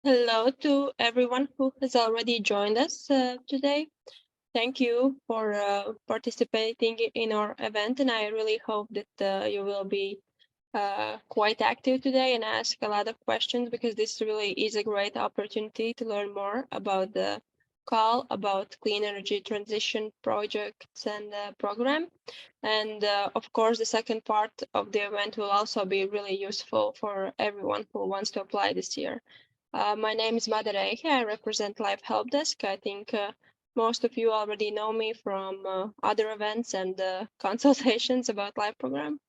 Hello to everyone who has already joined us today. Thank you for participating in our event, and I really hope that you will be quite active today and ask a lot of questions because this really is a great opportunity to learn more about the call about clean energy transition projects and program. And of course, the second part of the event will also be really useful for everyone who wants to apply this year. My name is Pāreja. I represent Life Help Desk. I think most of you already know me from other events and consultations about Life program.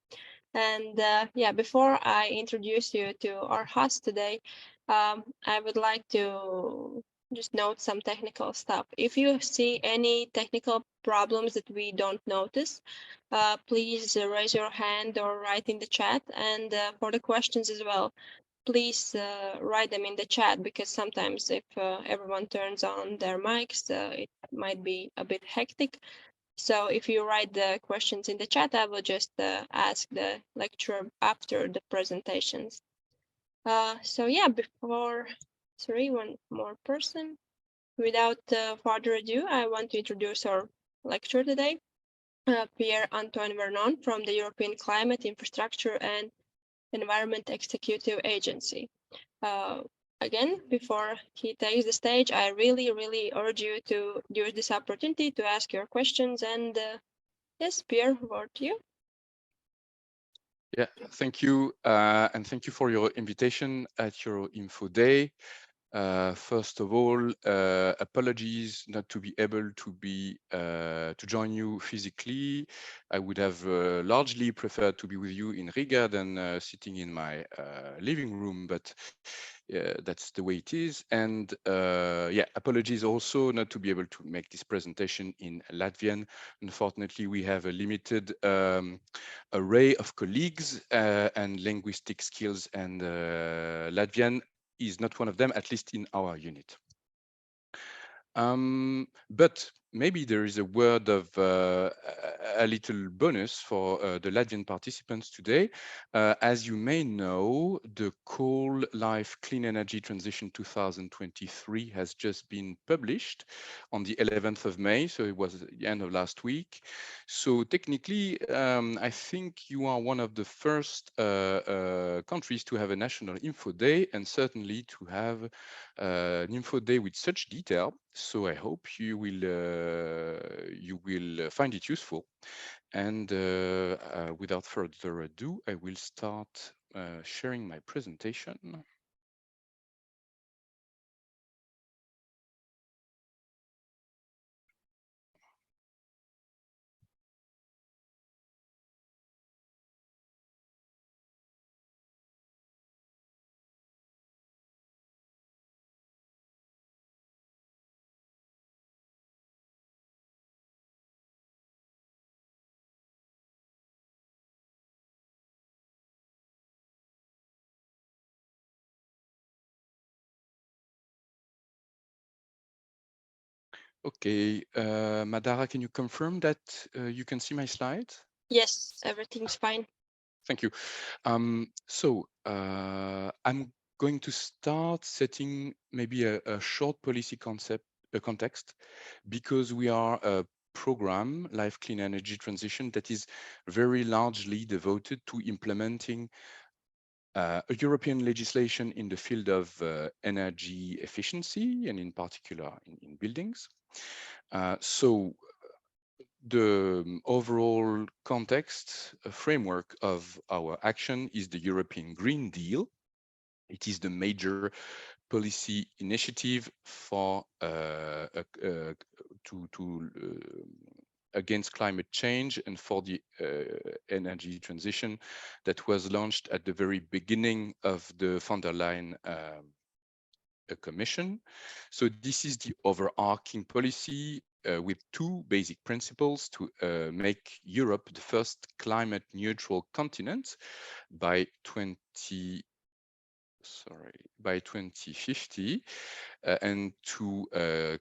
And yeah, before I introduce you to our host today, I would like to just note some technical stuff. If you see any technical problems that we don't notice, please raise your hand or write in the chat. And for the questions as well, please write them in the chat because sometimes if everyone turns on their mics, it might be a bit hectic. So if you write the questions in the chat, I will just ask the lecturer after the presentations. So yeah, sorry, one more person. Without further ado, I want to introduce our lecturer today, Pierre-Antoine Vernon from the European Climate, Infrastructure and Environment Executive Agency. Again, before he takes the stage, I really urge you to use this opportunity to ask your questions. And yes, Pierre, over to you. Yeah, thank you. And thank you for your invitation at your info day. First of all, apologies not to be able to join you physically. I would have largely preferred to be with you in Riga than sitting in my living room, but that's the way it is. And yeah, apologies also not to be able to make this presentation in Latvian. Unfortunately, we have a limited array of colleagues and linguistic skills, and Latvian is not one of them, at least in our unit. But maybe there is a word of a little bonus for the Latvian participants today. As you may know, the Call Life Clean Energy Transition 2023 has just been published on the 11th of May, so it was at the end of last week. So technically, I think you are one of the first countries to have a national info day, and certainly to have an info day with such detail. So I hope you will find it useful. And without further ado, I will start sharing my presentation. Okay, Madara, can you confirm that you can see my slides? Yes, everything's fine. Thank you. So I'm going to start setting maybe a short policy context, because we are a program, Life Clean Energy Transition, that is very largely devoted to implementing a European legislation in the field of energy efficiency, and in particular in buildings. So the overall context, framework of our action is the European Green Deal. It is the major policy initiative for against climate change and for the energy transition that was launched at the very beginning of the von der Leyen Commission. So this is the overarching policy with two basic principles: to make Europe the first climate neutral continent by by 2050, and to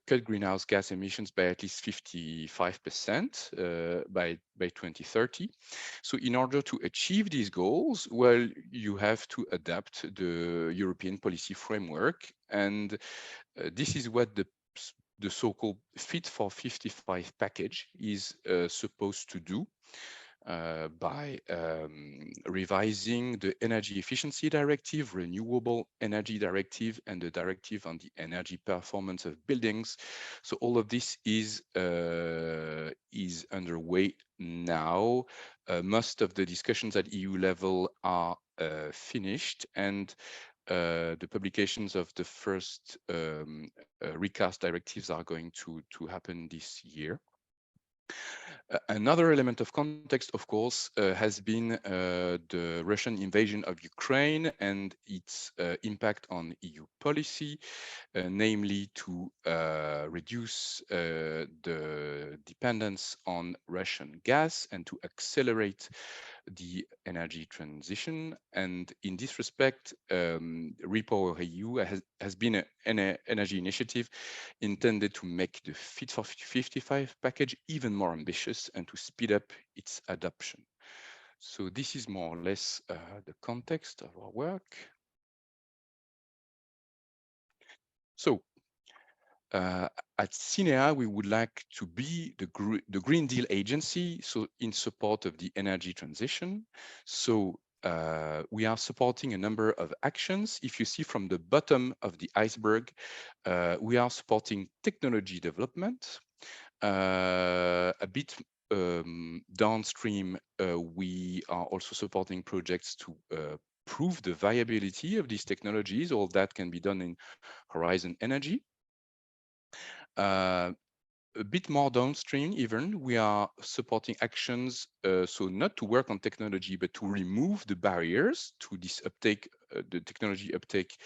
cut greenhouse gas emissions by at least 55% by 2030. So in order to achieve these goals, well, you have to adapt the European policy framework, and this is what the so-called Fit for 55 package is supposed to do. By revising the Energy Efficiency Directive, Renewable Energy Directive, and the Directive on the Energy Performance of Buildings. So all of this is underway now. Most of the discussions at EU level are finished, and the publications of the first recast directives are going to happen this year. Another element of context, of course, has been the Russian invasion of Ukraine and its impact on EU policy, namely to reduce the dependence on Russian gas and to accelerate the energy transition. And in this respect, REPowerEU has been an energy initiative intended to make the Fit for 55 package even more ambitious and to speed up its adoption. So this is more or less the context of our work. So at CINEA, we would like to be the Green Deal agency, so in support of the energy transition. So we are supporting a number of actions. If you see from the bottom of the iceberg, we are supporting technology development. A bit downstream, we are also supporting projects to prove the viability of these technologies. All that can be done in Horizon Energy. A bit more downstream even, we are supporting actions, so not to work on technology, but to remove the barriers to this uptake, the technology uptake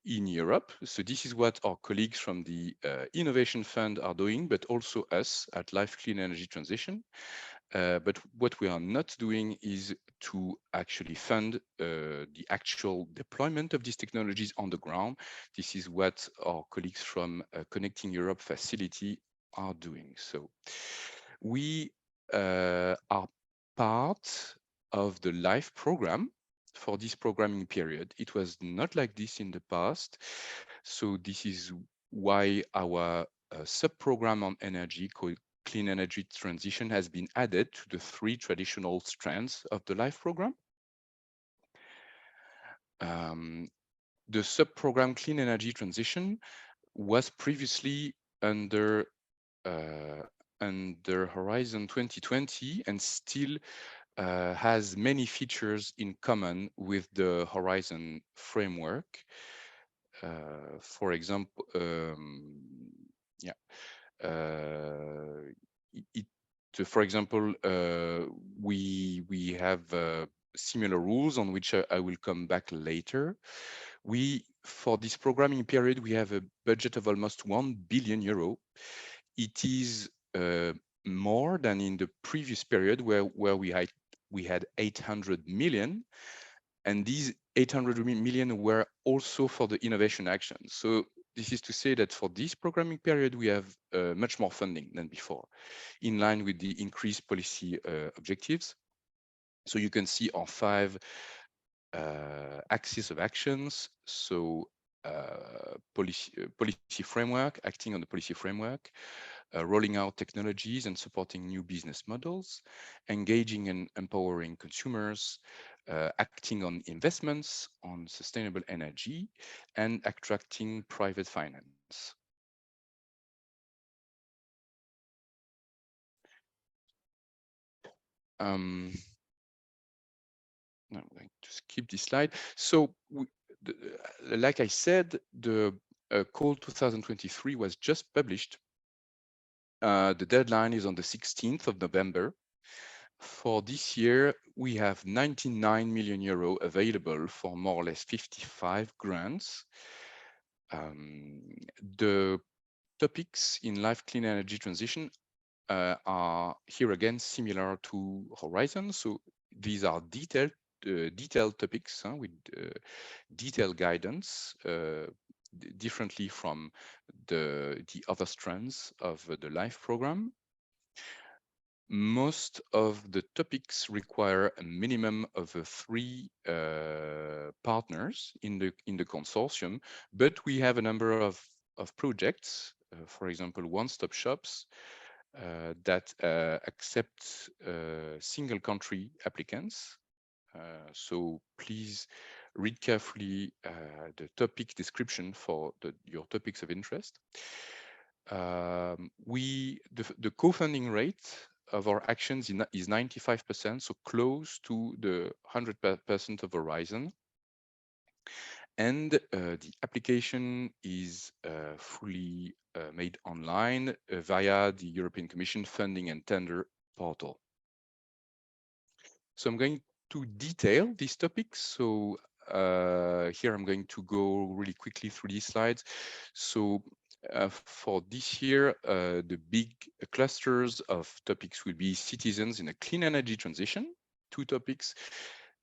in Europe. So this is what our colleagues from the Innovation Fund are doing, but also us at Life Clean Energy Transition. But what we are not doing is to actually fund the actual deployment of these technologies on the ground. This is what our colleagues from Connecting Europe facility are doing. So we are part of the LIFE program for this programming period. It was not like this in the past. So this is why our sub-program on energy called Clean Energy Transition has been added to the 3 traditional strands of the LIFE program. The sub-program Clean Energy Transition was previously under Horizon 2020 and still has many features in common with the Horizon framework. For example, for example, we have similar rules on which I will come back later. For this programming period, we have a budget of almost 1 billion euro. It is more than in the previous period where we had 800 million, and these 800 million were also for the innovation action. So this is to say that for this programming period, we have much more funding than before, in line with the increased policy objectives. So you can see our 5 axes of actions. So policy framework, acting on the policy framework, rolling out technologies and supporting new business models, engaging and empowering consumers, acting on investments on sustainable energy, and attracting private finance. I'm going to skip this slide. So, like I said, the call 2023 was just published. The deadline is on the 16th of November. For this year, we have 99 million euro available for more or less 55 grants. The topics in Life Clean Energy Transition are here again similar to Horizon. So these are detailed detailed topics with detailed guidance, differently from the other strands of the live program. Most of the topics require a minimum of 3 partners in the consortium, but we have a number of projects, for example, one-stop shops that accept single country applicants. So please read carefully the topic description for your topics of interest. The co-funding rate of our actions is 95%, so close to the 100% of Horizon. And the application is fully made online via the European Commission funding and tender portal. So I'm going to detail these topics. So here I'm going to go really quickly through these slides. So for this year, the big clusters of topics will be citizens in a clean energy transition, 2 topics,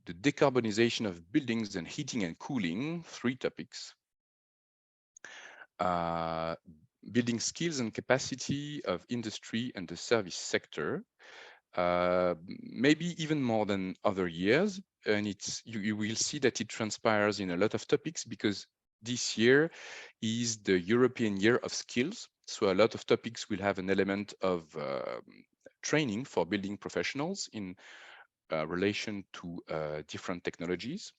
the decarbonization of buildings and heating and cooling, 3 topics, building skills and capacity of industry and the service sector, maybe even more than other years. And you will see that it transpires in a lot of topics because this year is the European Year of Skills. So a lot of topics will have an element of training for building professionals in relation to different technologies.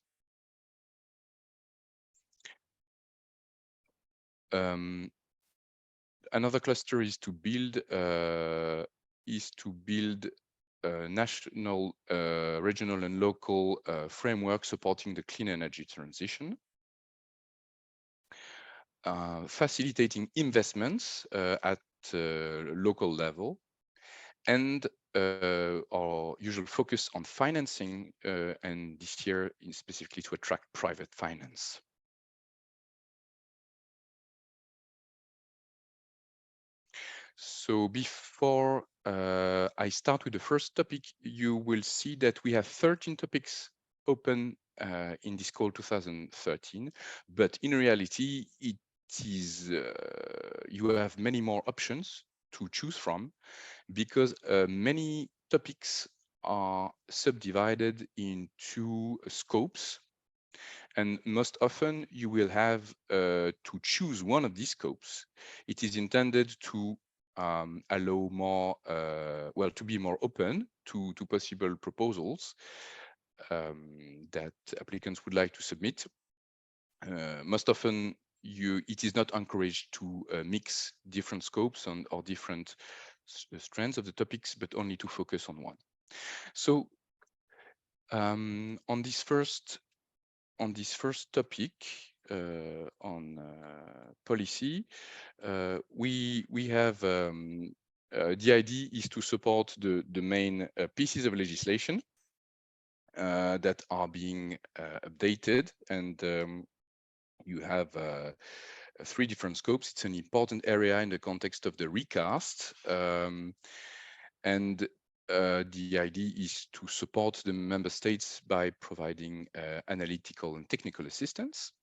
Another cluster is to build national, regional, and local framework supporting the clean energy transition, facilitating investments at local level, and our usual focus on financing, and this year specifically to attract private finance. So before I start with the first topic, you will see that we have 13 topics open in this call 2013, but in reality, it is you have many more options to choose from because many topics are subdivided into scopes. And most often you will have to choose one of these scopes. It is intended to allow more, to be more open to possible proposals that applicants would like to submit. Most often it is not encouraged to mix different scopes or different strands of the topics, but only to focus on one. So on this first topic on policy, we have the idea is to support the main pieces of legislation that are being updated, and you have 3 different scopes. It's an important area in the context of the recast, and the idea is to support the member states by providing analytical and technical assistance.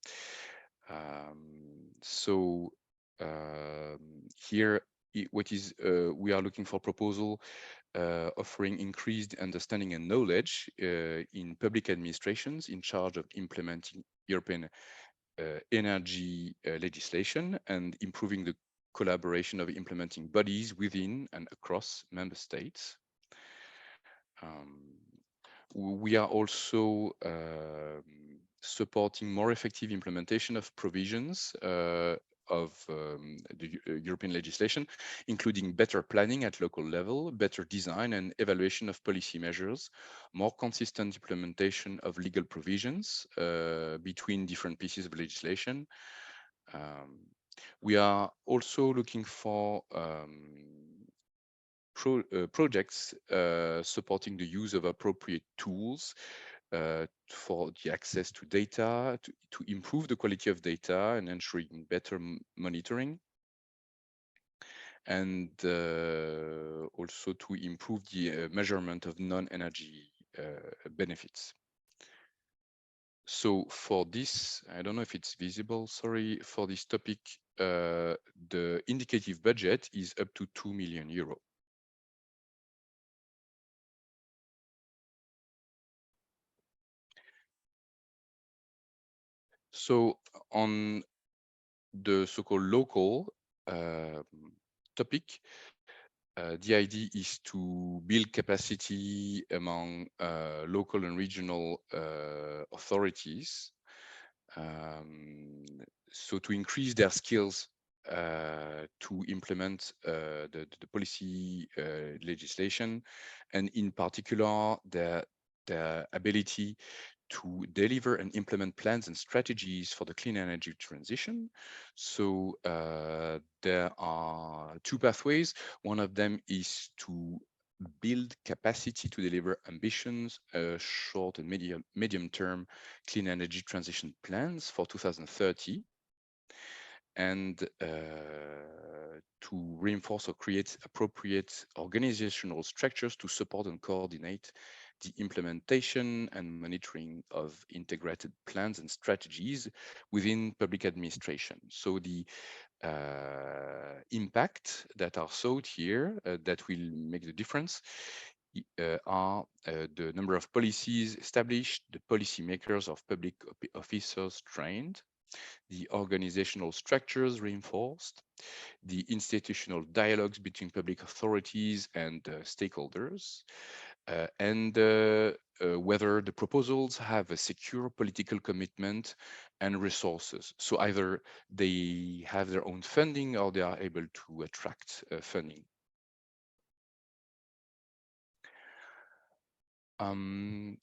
Here, we are looking for proposal offering increased understanding and knowledge in public administrations in charge of implementing European energy legislation and improving the collaboration of implementing bodies within and across member states. We are also supporting more effective implementation of provisions of the European legislation, including better planning at local level, better design and evaluation of policy measures, more consistent implementation of legal provisions between different pieces of legislation. We are also looking for projects supporting the use of appropriate tools for the access to data, to improve the quality of data and ensuring better monitoring, and also to improve the measurement of non-energy benefits. So for this, I don't know if it's visible, sorry, for this topic, the indicative budget is up to 2 million euro. So on the so-called local topic, the idea is to build capacity among local and regional authorities, so to increase their skills to implement the policy legislation, and in particular their ability to deliver and implement plans and strategies for the clean energy transition. So there are two pathways. One of them is to build capacity to deliver ambitions, short and medium term clean energy transition plans for 2030, and to reinforce or create appropriate organizational structures to support and coordinate the implementation and monitoring of integrated plans and strategies within public administration. So the impact that are sought here that will make the difference are the number of policies established, the policymakers of public officers trained, the organizational structures reinforced, the institutional dialogues between public authorities and stakeholders, and whether the proposals have a secure political commitment and resources. So either they have their own funding or they are able to attract funding.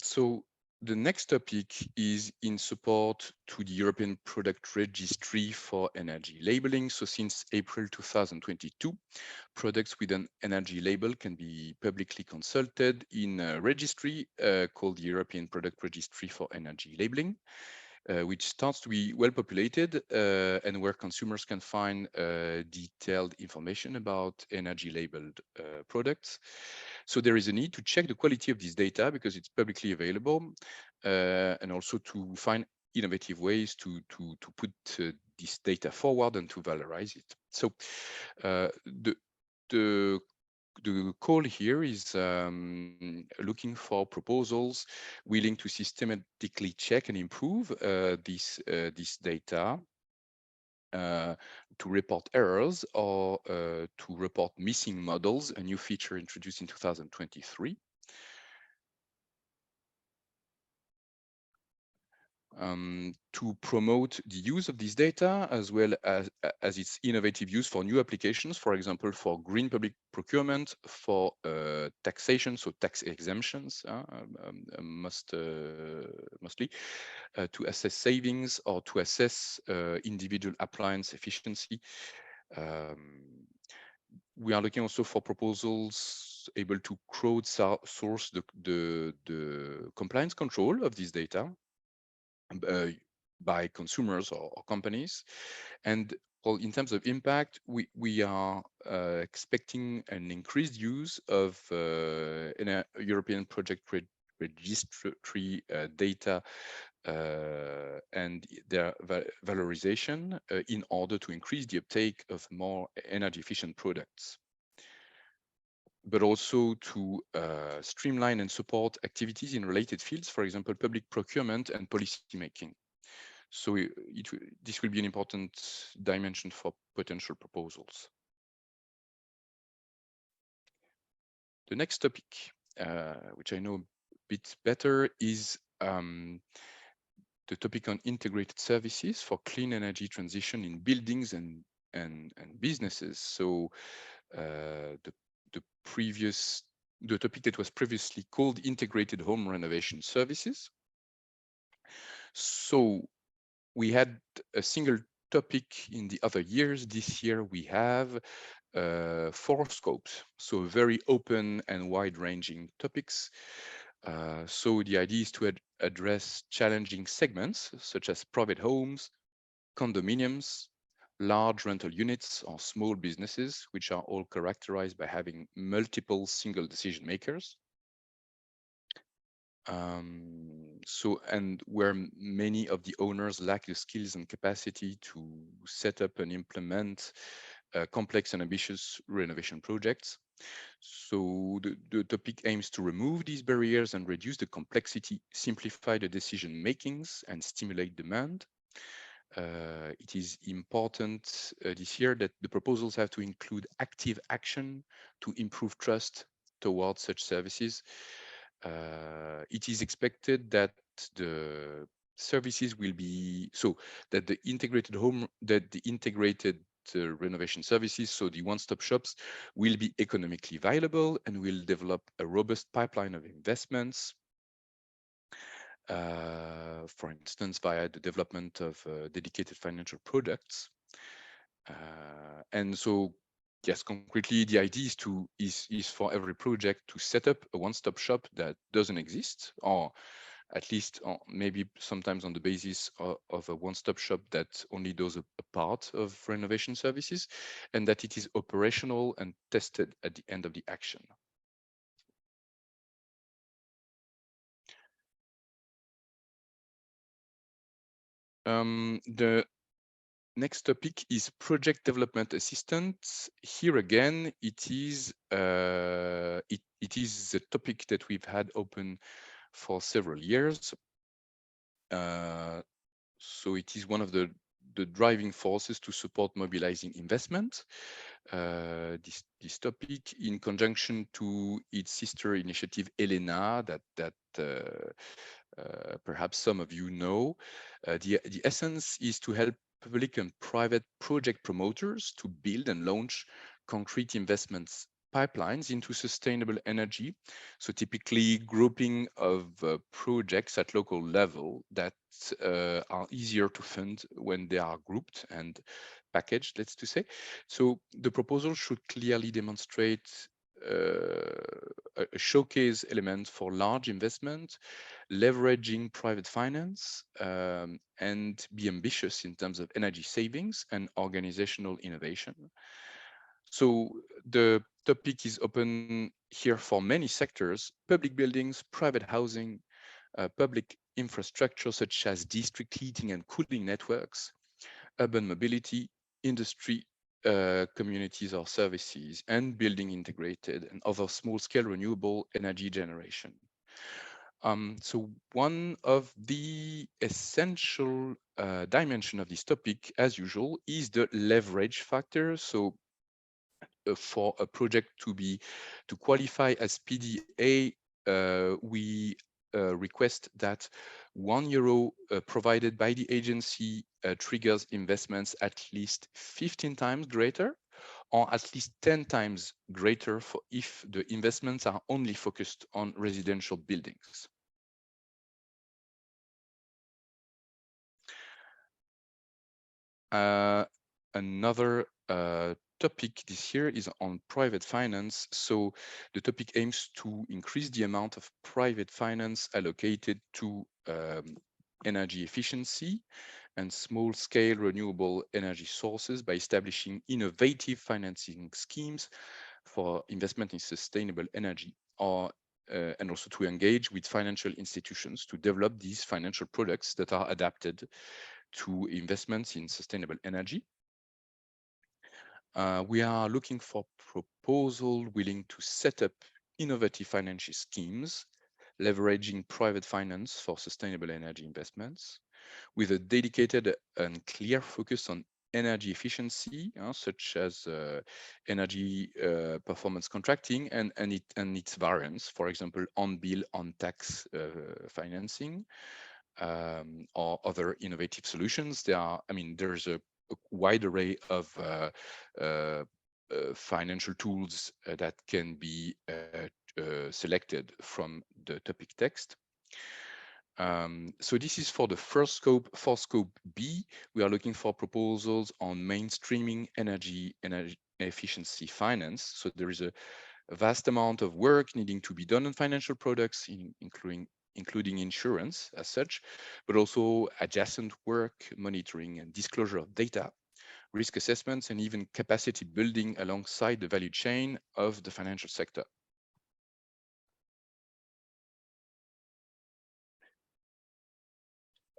So the next topic is in support to the European Product Registry for Energy Labeling. So since April 2022, products with an energy label can be publicly consulted in a registry called the European Product Registry for Energy Labeling, which starts to be well populated and where consumers can find detailed information about energy labeled products. So there is a need to check the quality of this data because it's publicly available, and also to find innovative ways to put this data forward and to valorize it. So the call here is looking for proposals willing to systematically check and improve this data, to report errors or to report missing models, a new feature introduced in 2023. To promote the use of this data as well as its innovative use for new applications, for example, for green public procurement, for taxation, so tax exemptions, mostly, to assess savings or to assess individual appliance efficiency. We are looking also for proposals able to crowdsource the compliance control of this data by consumers or companies. And well, in terms of impact, we are expecting an increased use of in a European project registry data and their valorization in order to increase the uptake of more energy efficient products, but also to streamline and support activities in related fields, for example, public procurement and policy making. So this will be an important dimension for potential proposals. The next topic, which I know a bit better, is the topic on integrated services for clean energy transition in buildings and businesses. So the topic that was previously called integrated home renovation services. So we had a single topic in the other years. This year we have 4 scopes, so very open and wide-ranging topics. So the idea is to address challenging segments such as private homes, condominiums, large rental units, or small businesses, which are all characterized by having multiple single decision makers. and where many of the owners lack the skills and capacity to set up and implement complex and ambitious renovation projects. So the topic aims to remove these barriers and reduce the complexity, simplify the decision makings, and stimulate demand. It is important this year that the proposals have to include active action to improve trust towards such services. It is expected that the services will be that the integrated renovation services, so the one-stop shops, will be economically viable and will develop a robust pipeline of investments, for instance, via the development of dedicated financial products. And so, yes, concretely, the idea is for every project to set up a one-stop shop that doesn't exist, or at least maybe sometimes on the basis of a one-stop shop that only does a part of renovation services, and that it is operational and tested at the end of the action. The next topic is project development assistance. Here again, it is a topic that we've had open for several years. So it is one of the driving forces to support mobilizing investment. This topic, in conjunction to its sister initiative Elena, that perhaps some of you know, the essence is to help public and private project promoters to build and launch concrete investments pipelines into sustainable energy. So typically grouping of projects at local level that are easier to fund when they are grouped and packaged, let's to say. So the proposal should clearly demonstrate a showcase element for large investment, leveraging private finance, and be ambitious in terms of energy savings and organizational innovation. So the topic is open here for many sectors: public buildings, private housing, public infrastructure such as district heating and cooling networks, urban mobility, industry, communities or services, and building integrated and other small-scale renewable energy generation. So one of the essential dimension of this topic, as usual, is the leverage factor. So for a project to qualify as PDA, we request that €1 provided by the agency triggers investments at least 15 times greater, or at least 10 times greater if the investments are only focused on residential buildings. Another topic this year is on private finance. So the topic aims to increase the amount of private finance allocated to energy efficiency and small-scale renewable energy sources by establishing innovative financing schemes for investment in sustainable energy, and also to engage with financial institutions to develop these financial products that are adapted to investments in sustainable energy. We are looking for proposals willing to set up innovative financial schemes, leveraging private finance for sustainable energy investments, with a dedicated and clear focus on energy efficiency, such as energy performance contracting and its variants, for example, on-bill, on-tax financing, or other innovative solutions. There's a wide array of financial tools that can be selected from the topic text. So this is for the first scope. For scope B, we are looking for proposals on mainstreaming energy efficiency finance. So there is a vast amount of work needing to be done on financial products, including insurance as such, but also adjacent work, monitoring and disclosure of data, risk assessments, and even capacity building alongside the value chain of the financial sector.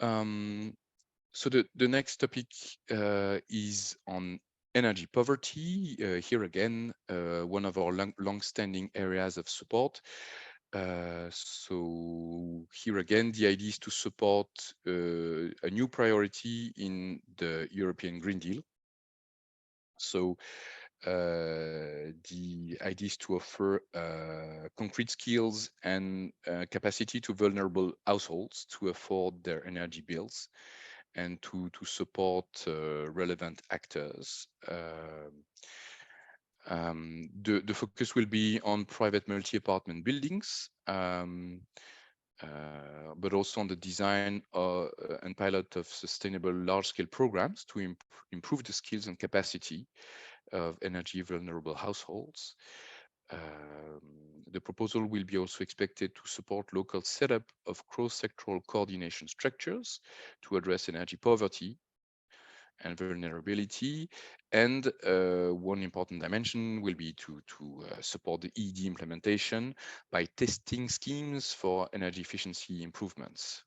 So the next topic is on energy poverty. Here again, one of our long-standing areas of support. So here again, the idea is to support a new priority in the European Green Deal. So the idea is to offer concrete skills and capacity to vulnerable households to afford their energy bills and to support relevant actors. The focus will be on private multi-apartment buildings, but also on the design and pilot of sustainable large-scale programs to improve the skills and capacity of energy vulnerable households. The proposal will be also expected to support local setup of cross-sectoral coordination structures to address energy poverty and vulnerability. And one important dimension will be to support the ED implementation by testing schemes for energy efficiency improvements.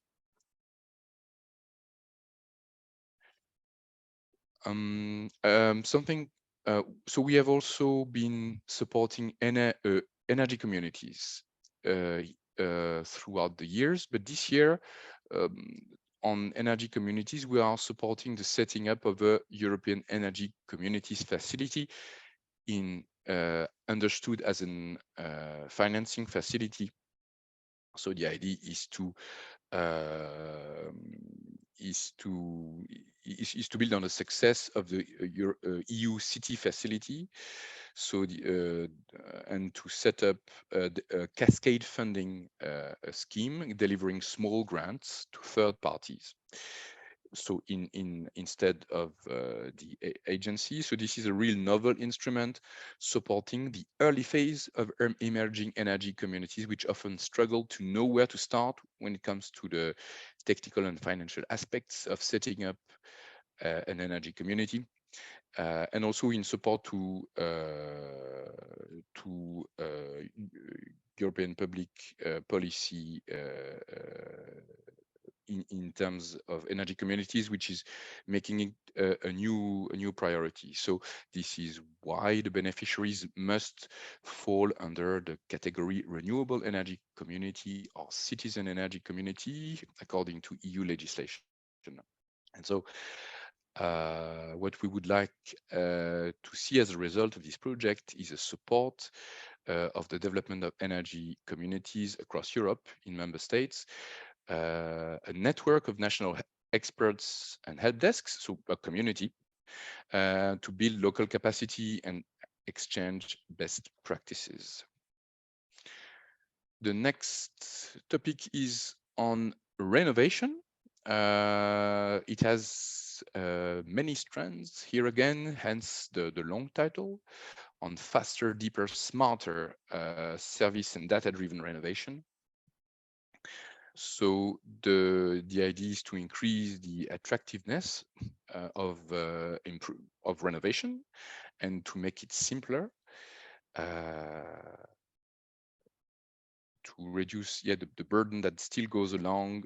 So we have also been supporting energy communities throughout the years, but this year on energy communities, we are supporting the setting up of a European Energy Communities facility understood as an financing facility. So the idea is to build on the success of the EU city facility. So and to set up a cascade funding scheme delivering small grants to third parties. So instead of the agency. So this is a real novel instrument supporting the early phase of emerging energy communities, which often struggle to know where to start when it comes to the technical and financial aspects of setting up an energy community. And also in support to European public policy in terms of energy communities, which is making it a new priority. So this is why the beneficiaries must fall under the category renewable energy community or citizen energy community according to EU legislation. And so what we would like to see as a result of this project is a support of the development of energy communities across Europe in member states, a network of national experts and help desks, so a community, to build local capacity and exchange best practices. The next topic is on renovation. It has many strands here again, hence the long title on faster, deeper, smarter service and data-driven renovation. So the idea is to increase the attractiveness of renovation and to make it simpler, to reduce the burden that still goes along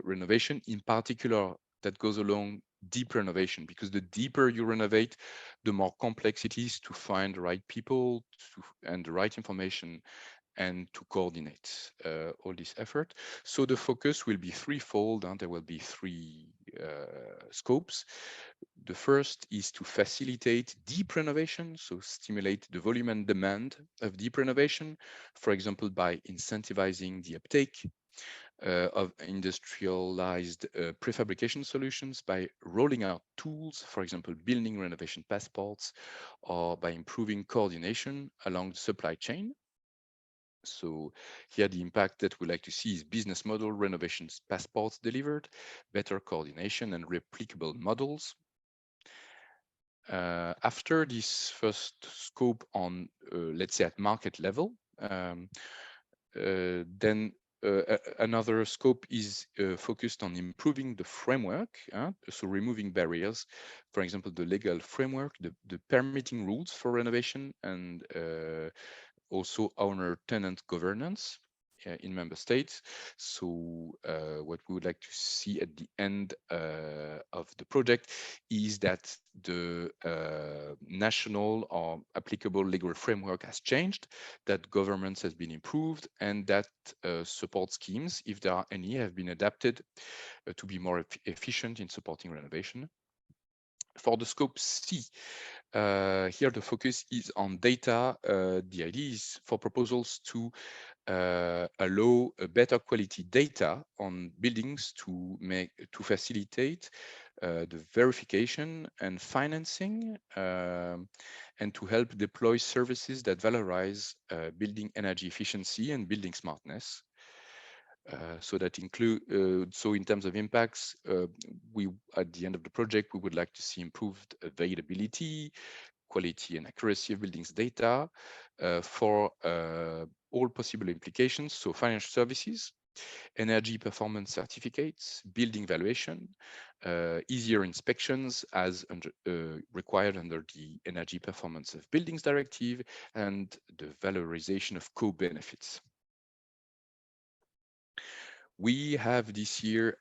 renovation, in particular that goes along deep renovation, because the deeper you renovate, the more complex it is to find the right people and the right information and to coordinate all this effort. So the focus will be threefold, and there will be three scopes. The first is to facilitate deep renovation, so stimulate the volume and demand of deep renovation, for example, by incentivizing the uptake of industrialized prefabrication solutions, by rolling out tools, for example, building renovation passports, or by improving coordination along the supply chain. So here the impact that we like to see is business model renovations passports delivered, better coordination and replicable models. After this first scope on, let's say at market level, then another scope is focused on improving the framework, so removing barriers, for example, the legal framework, the permitting rules for renovation, and also owner-tenant governance in member states. So what we would like to see at the end of the project is that the national or applicable legal framework has changed, that governance has been improved, and that support schemes, if there are any, have been adapted to be more efficient in supporting renovation. For the scope C, here the focus is on data. The idea is for proposals to allow a better quality data on buildings to facilitate the verification and financing, and to help deploy services that valorize building energy efficiency and building smartness. So that include, so in terms of impacts, we, at the end of the project, we would like to see improved availability, quality and accuracy of buildings data for all possible implications. So financial services, energy performance certificates, building valuation, easier inspections as required under the Energy Performance of Buildings Directive, and the valorization of co-benefits. We have this year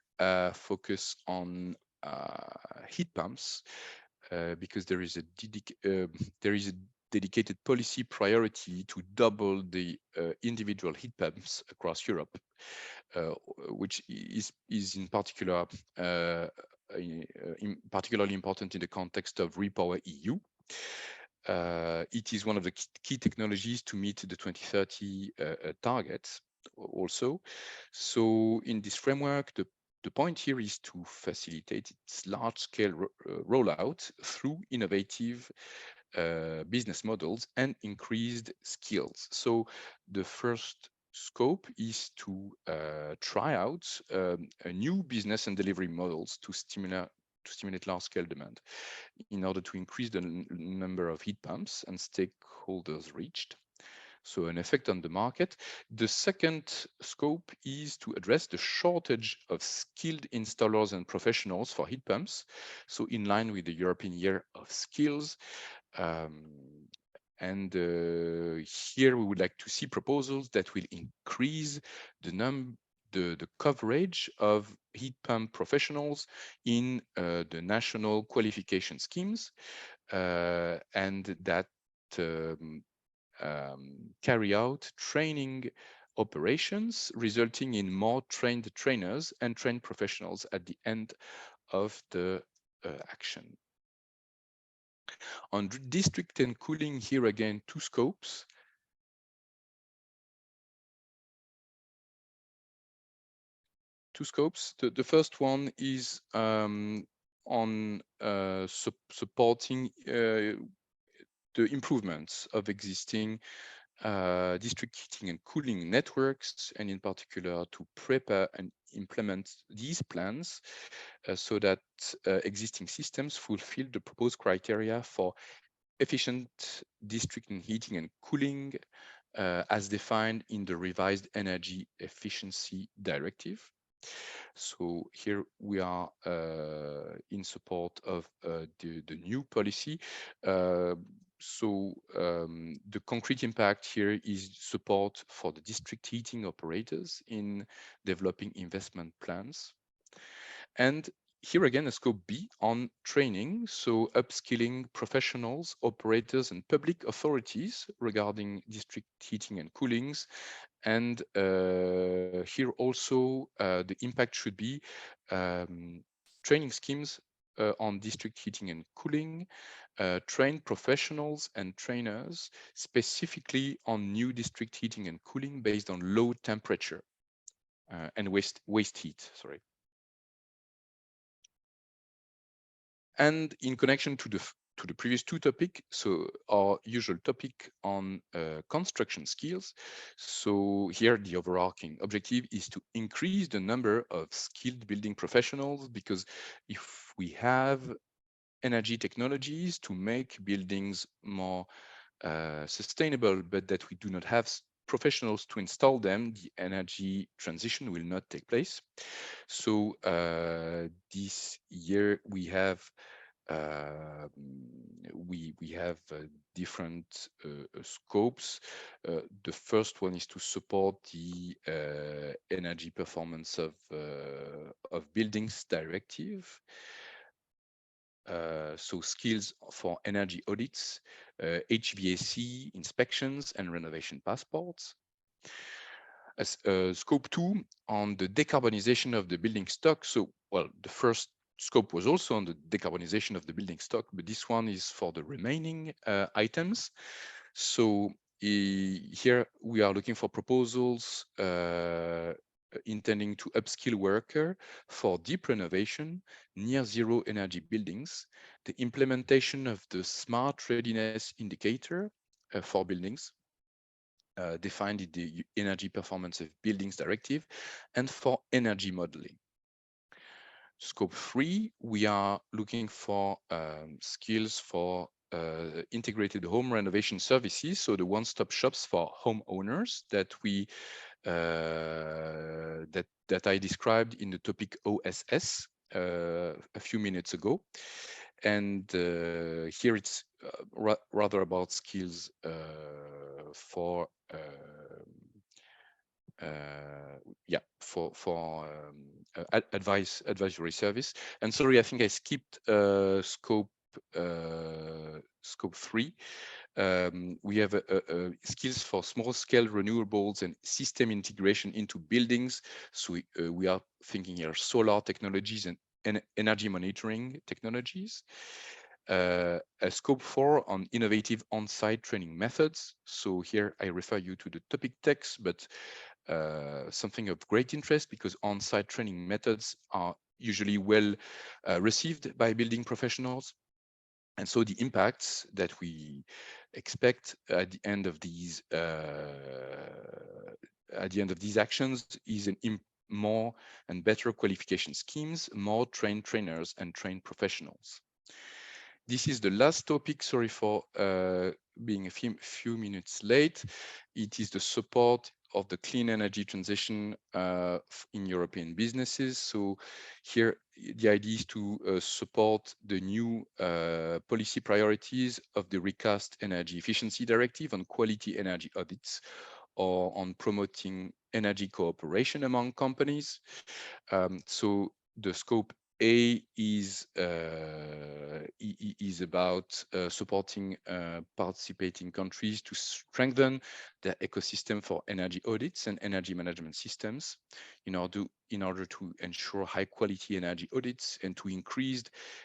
focus on heat pumps because there is a dedicated policy priority to double the individual heat pumps across Europe, which is in particular particularly important in the context of Repower EU. It is one of the key technologies to meet the 2030 targets also. So in this framework, the point here is to facilitate its large-scale rollout through innovative business models and increased skills. So the first scope is to try out new business and delivery models to stimulate large-scale demand in order to increase the number of heat pumps and stakeholders reached. So an effect on the market. The second scope is to address the shortage of skilled installers and professionals for heat pumps. So in line with the European Year of Skills. Here we would like to see proposals that will increase the coverage of heat pump professionals in the national qualification schemes, and that carry out training operations, resulting in more trained trainers and trained professionals at the end of the action. On district and cooling, here again, two scopes. The first one is on supporting the improvements of existing district heating and cooling networks, and in particular to prepare and implement these plans so that existing systems fulfill the proposed criteria for efficient district and heating and cooling as defined in the revised Energy Efficiency Directive. So here we are in support of the new policy. The concrete impact here is support for the district heating operators in developing investment plans. And here again, a scope B on training, so upskilling professionals, operators, and public authorities regarding district heating and coolings. And here also, the impact should be training schemes on district heating and cooling, train professionals and trainers specifically on new district heating and cooling based on low temperature and waste heat, sorry. And in connection to the previous two topics, so our usual topic on construction skills. So here the overarching objective is to increase the number of skilled building professionals, because if we have energy technologies to make buildings more sustainable, but that we do not have professionals to install them, the energy transition will not take place. So this year we have we have different scopes. The first one is to support the energy performance of buildings directive. So skills for energy audits, HVAC inspections and renovation passports. As scope 2 on the decarbonization of the building stock. So, well, the first scope was also on the decarbonization of the building stock, but this one is for the remaining items. So here we are looking for proposals intending to upskill worker for deep renovation, near zero energy buildings, the implementation of the smart readiness indicator for buildings, defined in the Energy Performance of Buildings Directive, and for energy modeling. Scope 3, we are looking for skills for integrated home renovation services, so the one-stop shops for homeowners that we that I described in the topic OSS a few minutes ago. And here it's rather about skills for advisory service. And sorry, I think I skipped scope 3. We have skills for small scale renewables and system integration into buildings. So we are thinking here solar technologies and energy monitoring technologies. A scope 4 on innovative on-site training methods. So here I refer you to the topic text, but something of great interest because on-site training methods are usually well received by building professionals. And so the impacts that we expect at the end of these actions is more and better qualification schemes, more trained trainers and trained professionals. This is the last topic. Sorry for being a few minutes late. It is the support of the clean energy transition in European businesses. So here, the idea is to support the new policy priorities of the recast Energy Efficiency Directive on quality energy audits or on promoting energy cooperation among companies. So the scope A is about supporting participating countries to strengthen their ecosystem for energy audits and energy management systems in order to ensure high quality energy audits and to increase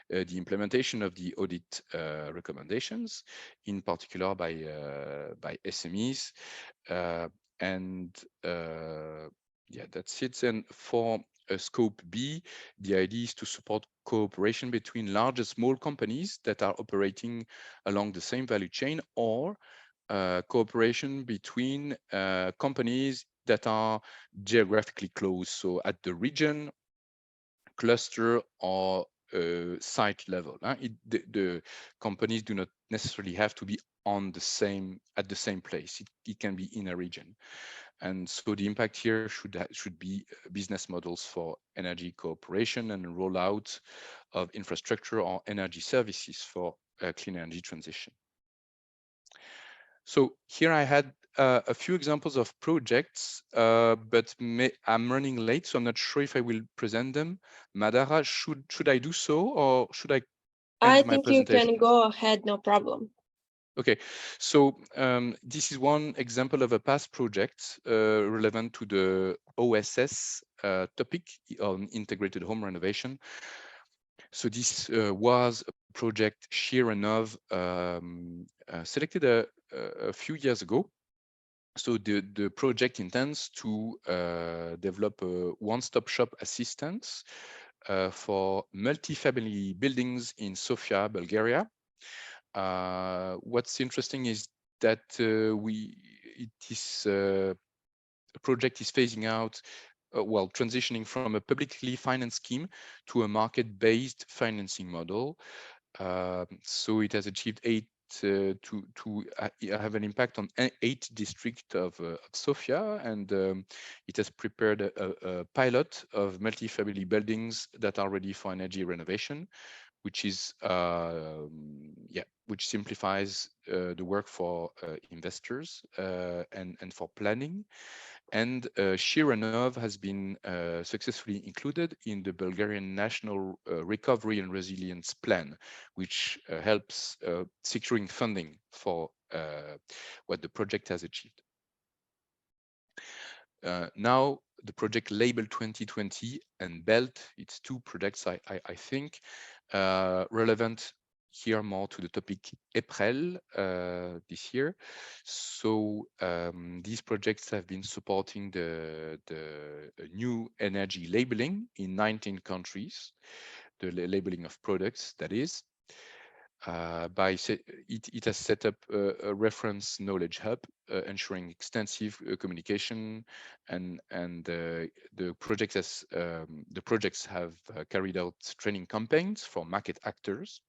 the implementation of the audit recommendations, in particular by SMEs. Yeah, that's it. And for scope B, the idea is to support cooperation between large and small companies that are operating along the same value chain, or cooperation between companies that are geographically close, so at the region, cluster, or site level. The companies do not necessarily have to be at the same place. It can be in a region. And so the impact here should be business models for energy cooperation and rollout of infrastructure or energy services for clean energy transition. So here I had a few examples of projects, but I'm running late, so I'm not sure if I will present them. Madara, should I do so, or should I end my think presentation? you can go ahead, no problem. Okay, so this is one example of a past project relevant to the OSS topic on integrated home renovation. So this was a project Sheer and Nov selected a few years ago. So the project intends to develop a one-stop shop assistance for multi-family buildings in Sofia, Bulgaria. What's interesting is that the project is phasing out, transitioning from a publicly financed scheme to a market-based financing model. So it has achieved have an impact on 8 districts of Sofia, and it has prepared a pilot of multi-family buildings that are ready for energy renovation, which is which simplifies the work for investors and for planning. And Shiranov has been successfully included in the Bulgarian National Recovery and Resilience Plan, which helps securing funding for what the project has achieved. Now, the project Label 2020 and BELT, it's two projects I think relevant here more to the topic April this year. So these projects have been supporting the new energy labeling in 19 countries, the labeling of products, that is. It has set up a reference knowledge hub, ensuring extensive communication, and the projects have carried out training campaigns for market actors.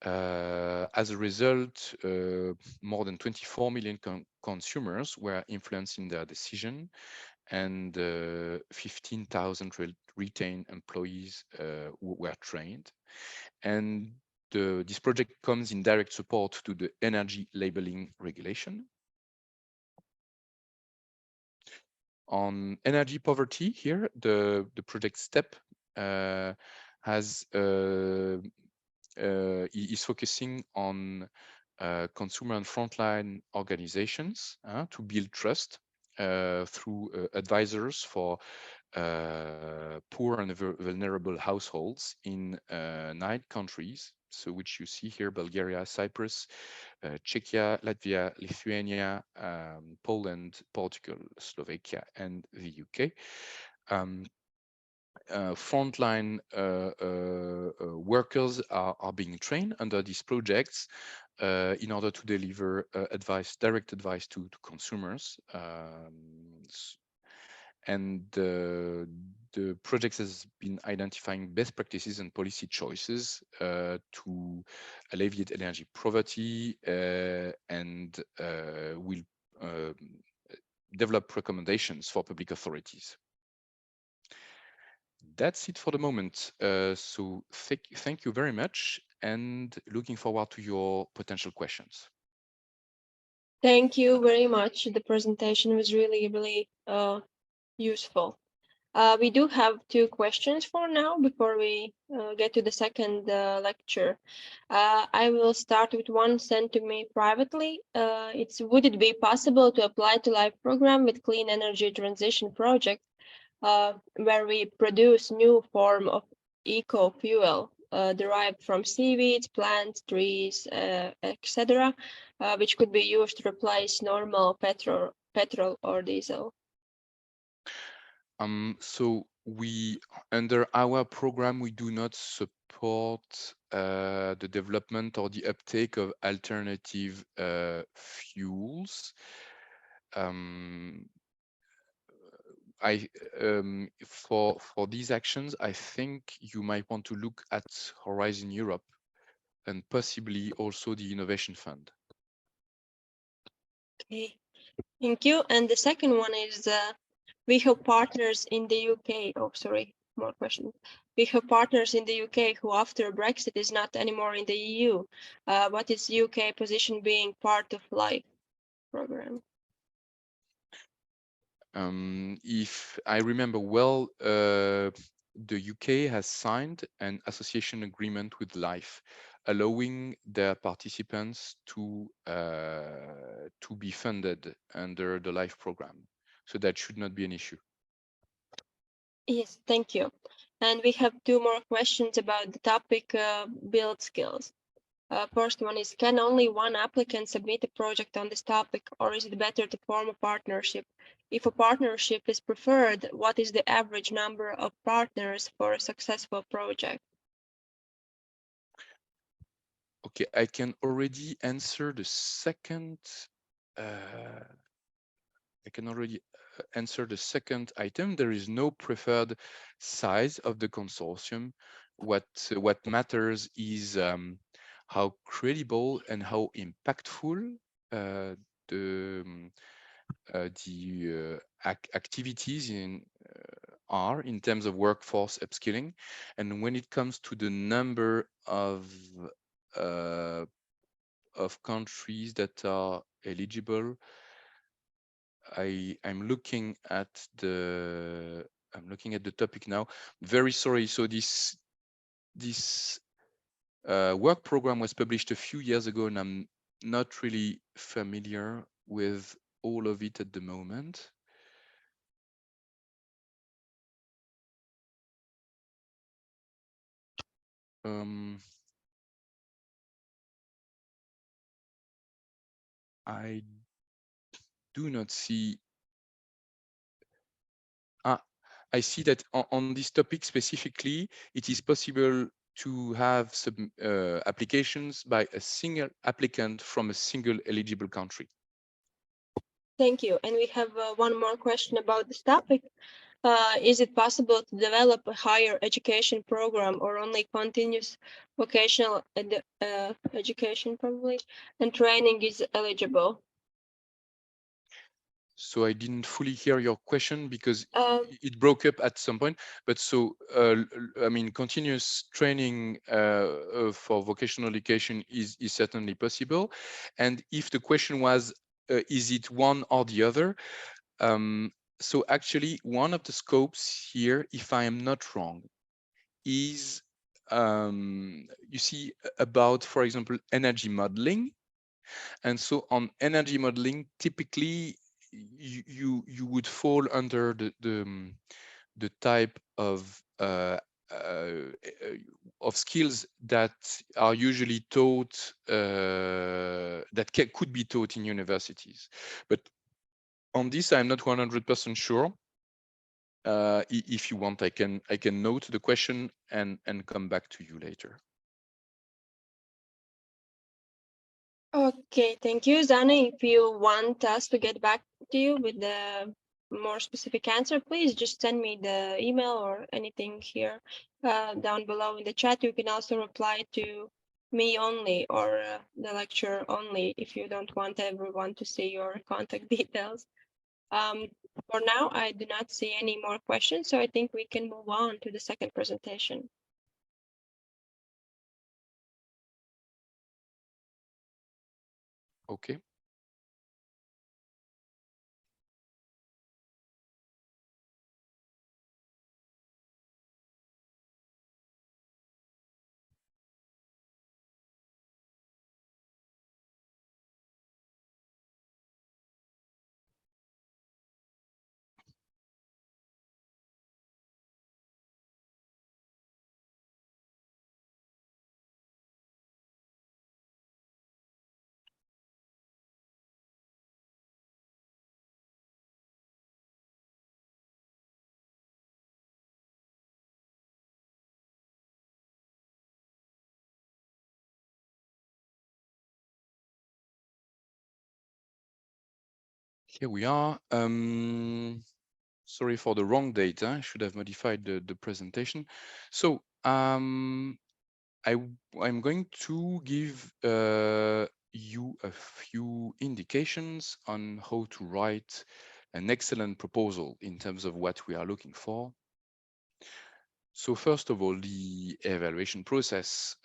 As a result, more than 24 million consumers were influenced in their decision, and 15,000 retained employees were trained. And this project comes in direct support to the energy labeling regulation. On energy poverty here, the project STEP is focusing on consumer and frontline organizations to build trust through advisors for poor and vulnerable households in 9 countries, so which you see here: Bulgaria, Cyprus, Czechia, Latvia, Lithuania, Poland, Portugal, Slovakia, and the UK. Frontline workers are being trained under these projects in order to deliver direct advice to consumers. And the project has been identifying best practices and policy choices to alleviate energy poverty and will develop recommendations for public authorities. That's it for the moment. So thank you very much, and looking forward to your potential questions. Thank you very much. The presentation was really useful. We do have 2 questions for now before we get to the second lecture. I will start with one sent to me privately. Would it be possible to apply to live program with clean energy transition project where we produce new form of eco fuel derived from seaweeds, plants, trees, etc., which could be used to replace normal petrol or diesel? So under our program, we do not support the development or the uptake of alternative fuels. For these actions, I think you might want to look at Horizon Europe and possibly also the Innovation Fund. Okay, thank you. And the second one is we have partners in the UK. Oh, sorry, more questions. We have partners in the UK who, after Brexit, is not anymore in the EU. What is UK position being part of LIFE program? If I remember well, the UK has signed an association agreement with LIFE, allowing their participants to be funded under the LIFE program. So that should not be an issue. Yes, thank you. And we have 2 more questions about the topic build skills. First one is, can only one applicant submit a project on this topic, or is it better to form a partnership? If a partnership is preferred, what is the average number of partners for a successful project? Okay, I can already answer the second. Item. There is no preferred size of the consortium. What matters is how credible and how impactful the activities are in terms of workforce upskilling. And when it comes to the number of countries that are eligible, I'm looking at the topic now. Very sorry. So this work program was published a few years ago, and I'm not really familiar with all of it at the moment. I do not see. I see that on this topic specifically, it is possible to have some applications by a single applicant from a single eligible country. Thank you. And we have one more question about this topic. Is it possible to develop a higher education program or only continuous vocational education probably, and training is eligible? So I didn't fully hear your question because it broke up at some point. But so, I mean, continuous training for vocational education is certainly possible. And if the question was, is it one or the other? So actually, one of the scopes here, if I am not wrong, is you see about, for example, energy modeling. And so on energy modeling, typically you would fall under the type of skills that are usually taught that could be taught in universities. But on this, I'm not 100% sure. If you want, I can note the question and come back to you later. Okay, thank you, Zani. If you want us to get back to you with the more specific answer, please just send me the email or anything here down below in the chat. You can also reply to me only or the lecture only if you don't want everyone to see your contact details. For now, I do not see any more questions, so I think we can move on to the second presentation. Okay. Here we are. Sorry for the wrong date. I should have modified the presentation. So I'm going to give you a few indications on how to write an excellent proposal in terms of what we are looking for. So first of all, the evaluation process.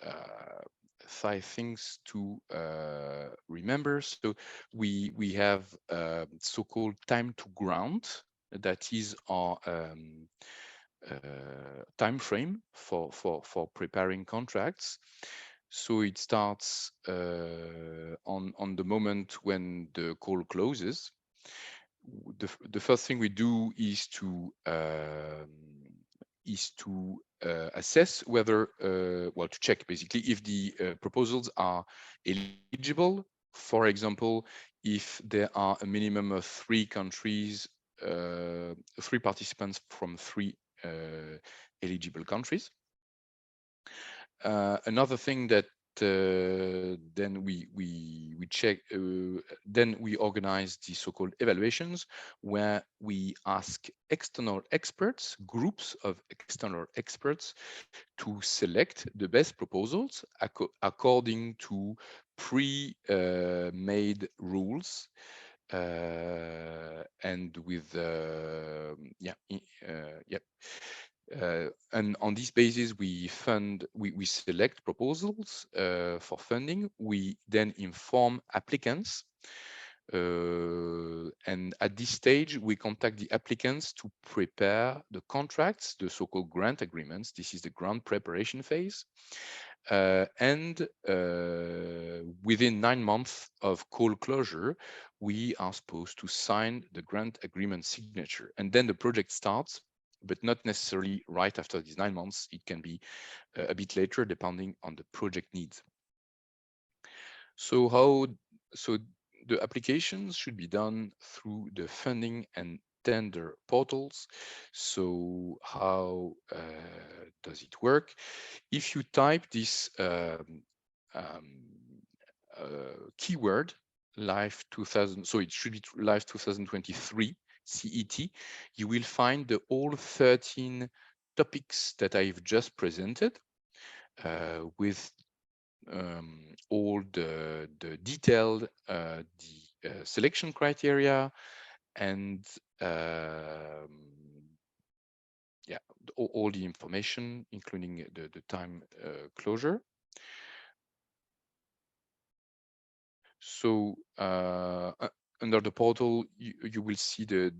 5 things to remember. So we have so-called time to ground. That is our time frame for preparing contracts. So it starts on the moment when the call closes. The first thing we do is to assess whether, well, to check basically if the proposals are eligible. For example, if there are a minimum of 3 countries, 3 participants from 3 eligible countries. Another thing that then we check, then we organize the so-called evaluations, where we ask external experts, groups of external experts, to select the best proposals according to pre-made rules. and with and on this basis we select proposals for funding. We then inform applicants, and at this stage we contact the applicants to prepare the contracts, the so-called grant agreements. This is the grant preparation phase. And within 9 months of call closure, we are supposed to sign the grant agreement signature, and then the project starts, but not necessarily right after these 9 months. It can be a bit later, depending on the project needs. So the applications should be done through the funding and tender portals. So how does it work? If you type this keyword live 2000, so it should be live 2023 CET, you will find the all 13 topics that I've just presented with all the detailed selection criteria and yeah, all the information, including the time closure. So under the portal, you will see the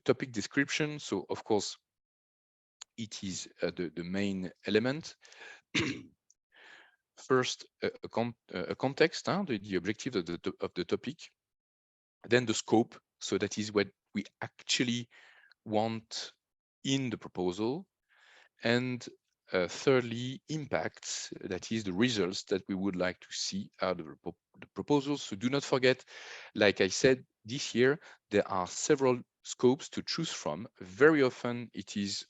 topic description. So of course, it is the main element. First, a context, the objective of the topic. Then the scope. So that is what we actually want in the proposal. And thirdly, impacts, that is the results that we would like to see out of the proposals. So do not forget, like I said, this year, there are several scopes to choose from. Very often it is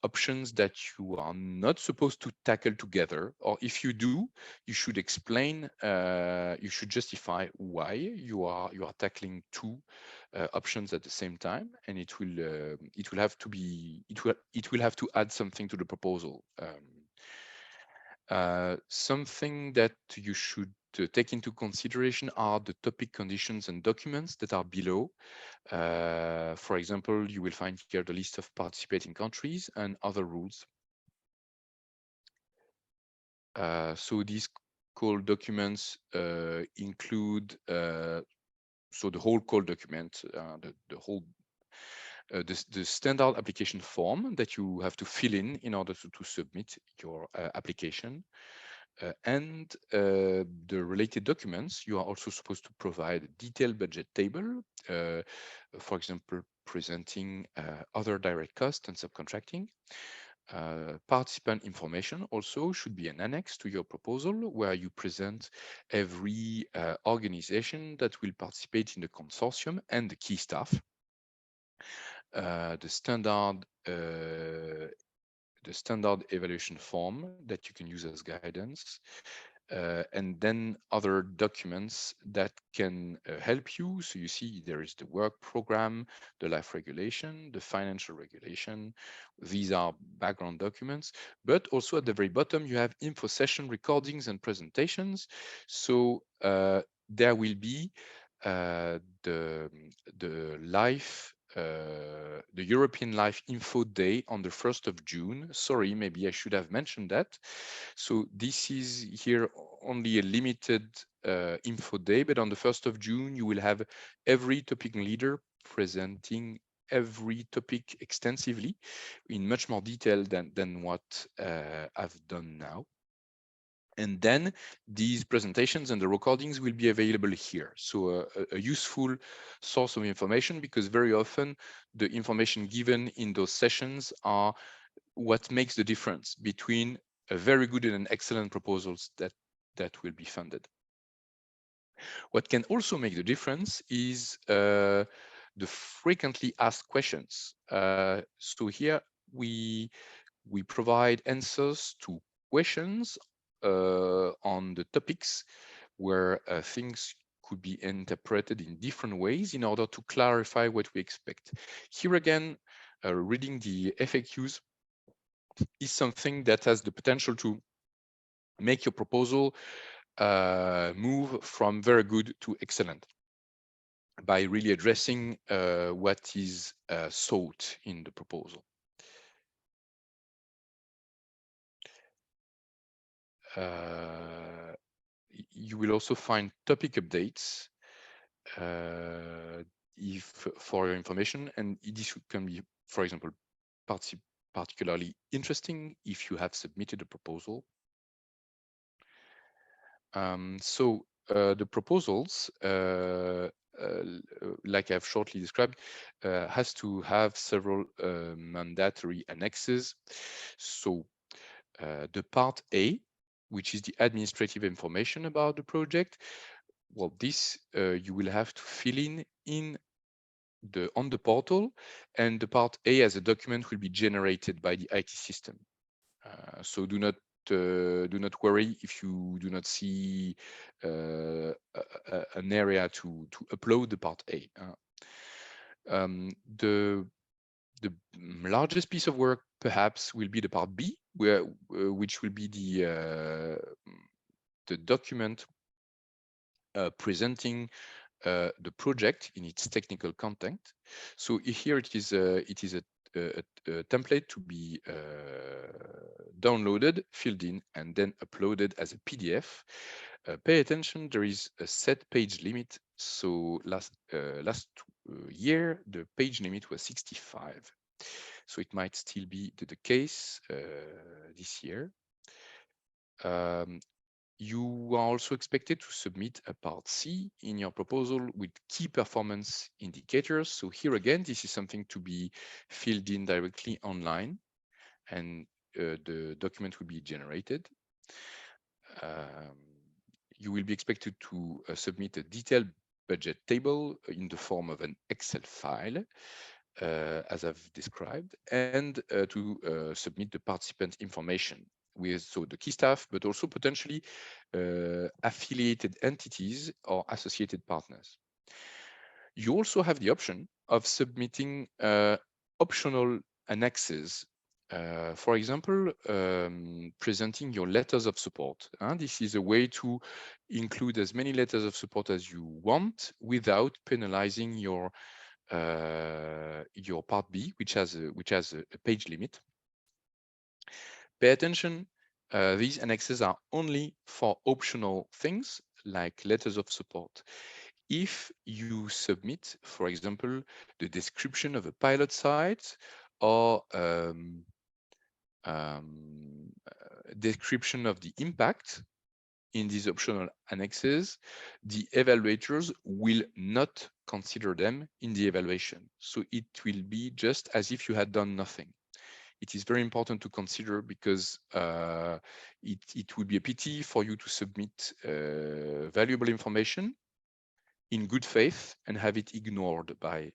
options that you are not supposed to tackle together, or if you do, you should explain, you should justify why you are tackling two options at the same time, and it will have to be it will have to add something to the proposal. Something that you should take into consideration are the topic conditions and documents that are below. For example, you will find here the list of participating countries and other rules. So these call documents include so the whole call document, the whole the standard application form that you have to fill in order to submit your application. And the related documents, you are also supposed to provide a detailed budget table, for example, presenting other direct costs and subcontracting. Participant information also should be an annex to your proposal, where you present every organization that will participate in the consortium and the key staff. The standard evaluation form that you can use as guidance, and then other documents that can help you. So you see there is the work program, the life regulation, the financial regulation. These are background documents, but also at the very bottom you have info session recordings and presentations. So there will be the life the European Life Info Day on the 1st of June. Sorry, maybe I should have mentioned that. So this is here only a limited info day, but on the 1st of June, you will have every topic leader presenting every topic extensively in much more detail than what I've done now. And then these presentations and the recordings will be available here. So a useful source of information, because very often the information given in those sessions are what makes the difference between a very good and an excellent proposals that will be funded. What can also make the difference is the frequently asked questions. So here we provide answers to questions on the topics where things could be interpreted in different ways in order to clarify what we expect. Here again, reading the FAQs is something that has the potential to make your proposal move from very good to excellent by really addressing what is sought in the proposal. You will also find topic updates if for your information, and this can be, for example, particularly interesting if you have submitted a proposal. So the proposals, like I've shortly described, has to have several mandatory annexes. So the part A, which is the administrative information about the project, well, this you will have to fill in on the portal, and the part A as a document will be generated by the IT system. So do not worry if you do not see an area to upload the part A. The largest piece of work perhaps will be the part B, which will be the document presenting the project in its technical content. So here it is a template to be downloaded, filled in, and then uploaded as a PDF. Pay attention, there is a set page limit. So last year, the page limit was 65. So it might still be the case this year. You are also expected to submit a part C in your proposal with key performance indicators. So here again, this is something to be filled in directly online, and the document will be generated. You will be expected to submit a detailed budget table in the form of an Excel file, as I've described, and to submit the participant information with the key staff, but also potentially affiliated entities or associated partners. You also have the option of submitting optional annexes. For example, presenting your letters of support. This is a way to include as many letters of support as you want without penalizing your part B, which has a page limit. Pay attention, these annexes are only for optional things like letters of support. If you submit, for example, the description of a pilot site or description of the impact in these optional annexes, the evaluators will not consider them in the evaluation. So it will be just as if you had done nothing. It is very important to consider because it would be a pity for you to submit valuable information in good faith and have it ignored by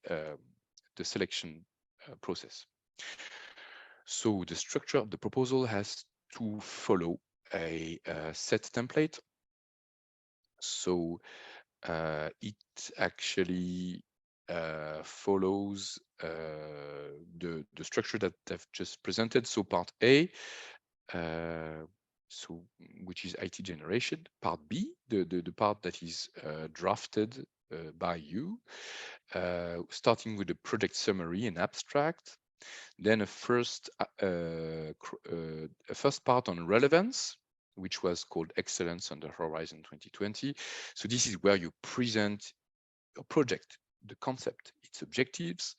the selection process. So the structure of the proposal has to follow a set template. So it actually follows the structure that I've just presented. So part A, which is IT generation. Part B, the part that is drafted by you, starting with the project summary and abstract. Then a first part on relevance, which was called Excellence under Horizon 2020. So this is where you present your project, the concept, its objectives,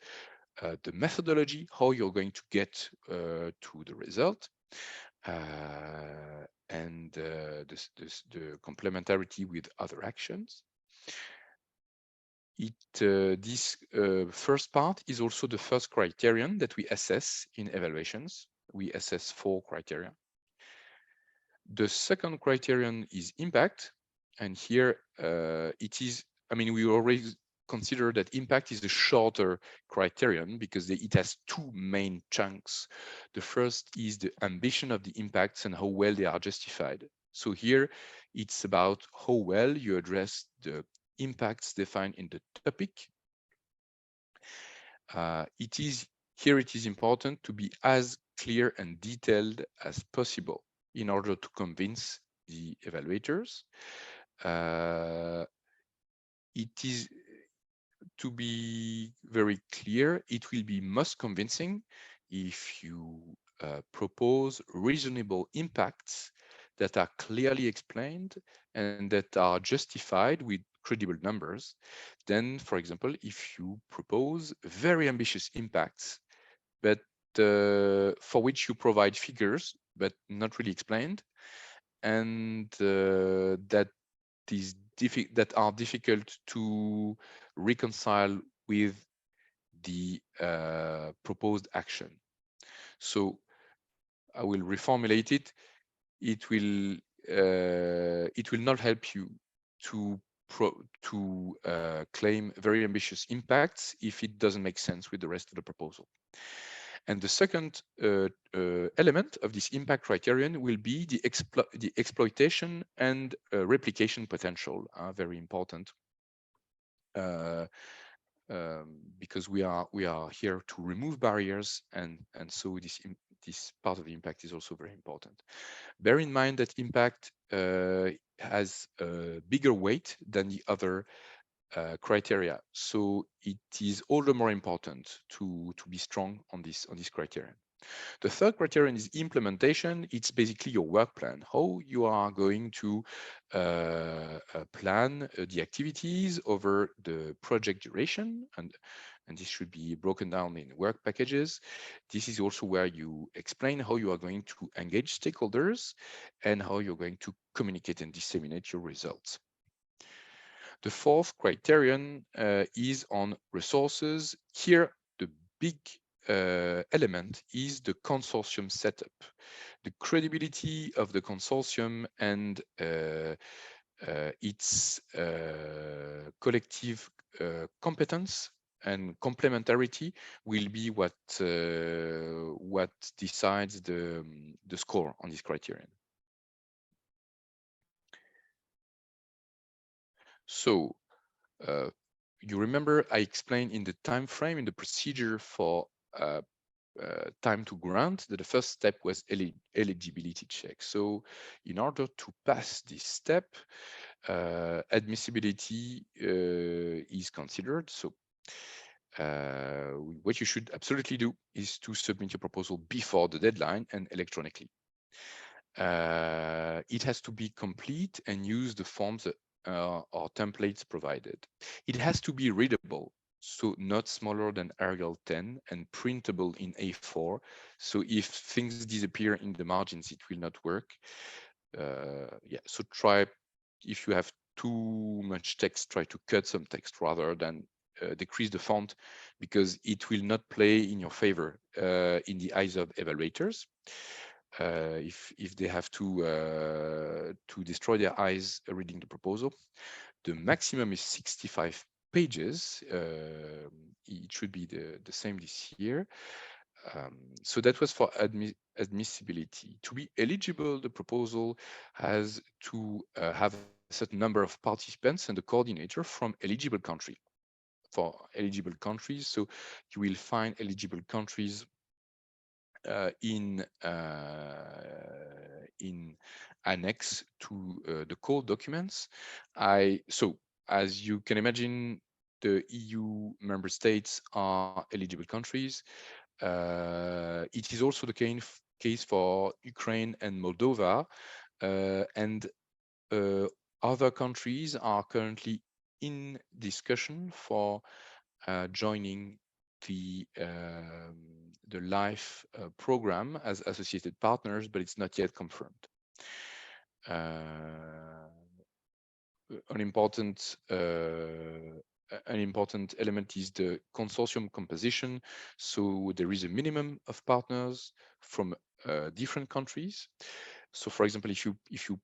the methodology, how you're going to get to the result, and the complementarity with other actions. This first part is also the first criterion that we assess in evaluations. We assess 4 criteria. The second criterion is impact, and here it is, I mean, we already consider that impact is the shorter criterion because it has 2 main chunks. The first is the ambition of the impacts and how well they are justified. So here it's about how well you address the impacts defined in the topic. It is important to be as clear and detailed as possible in order to convince the evaluators. It is, to be very clear, it will be most convincing if you propose reasonable impacts that are clearly explained and that are justified with credible numbers. Then, for example, if you propose very ambitious impacts, but for which you provide figures, but not really explained, and that are difficult to reconcile with the proposed action. So I will reformulate it. It will not help you to claim very ambitious impacts if it doesn't make sense with the rest of the proposal. And the second element of this impact criterion will be the exploitation and replication potential, very important. Because we are here to remove barriers, and so this part of the impact is also very important. Bear in mind that impact has a bigger weight than the other criteria, so it is all the more important to be strong on this criterion. The third criterion is implementation. It's basically your work plan, how you are going to plan the activities over the project duration, and this should be broken down in work packages. This is also where you explain how you are going to engage stakeholders and how you're going to communicate and disseminate your results. The fourth criterion is on resources. Here, the big element is the consortium setup, the credibility of the consortium and its collective competence and complementarity will be what decides the score on this criterion. So you remember I explained in the time frame, in the procedure for time to grant, that the first step was eligibility check. So in order to pass this step, admissibility is considered. So what you should absolutely do is to submit your proposal before the deadline and electronically. It has to be complete and use the forms or templates provided. It has to be readable, so not smaller than Arial 10 and printable in A4. So if things disappear in the margins, it will not work. Yeah, so try, if you have too much text, try to cut some text rather than decrease the font, because it will not play in your favor in the eyes of evaluators. If they have to destroy their eyes reading the proposal. The maximum is 65 pages. It should be the same this year. So that was for admissibility. To be eligible, the proposal has to have a certain number of participants and the coordinator from eligible country. For eligible countries, so you will find eligible countries in annex to the core documents. So as you can imagine, the EU member states are eligible countries. It is also the case for Ukraine and Moldova, and other countries are currently in discussion for joining the LIFE program as associated partners, but it's not yet confirmed. An important element is the consortium composition. So there is a minimum of partners from different countries. So for example, if you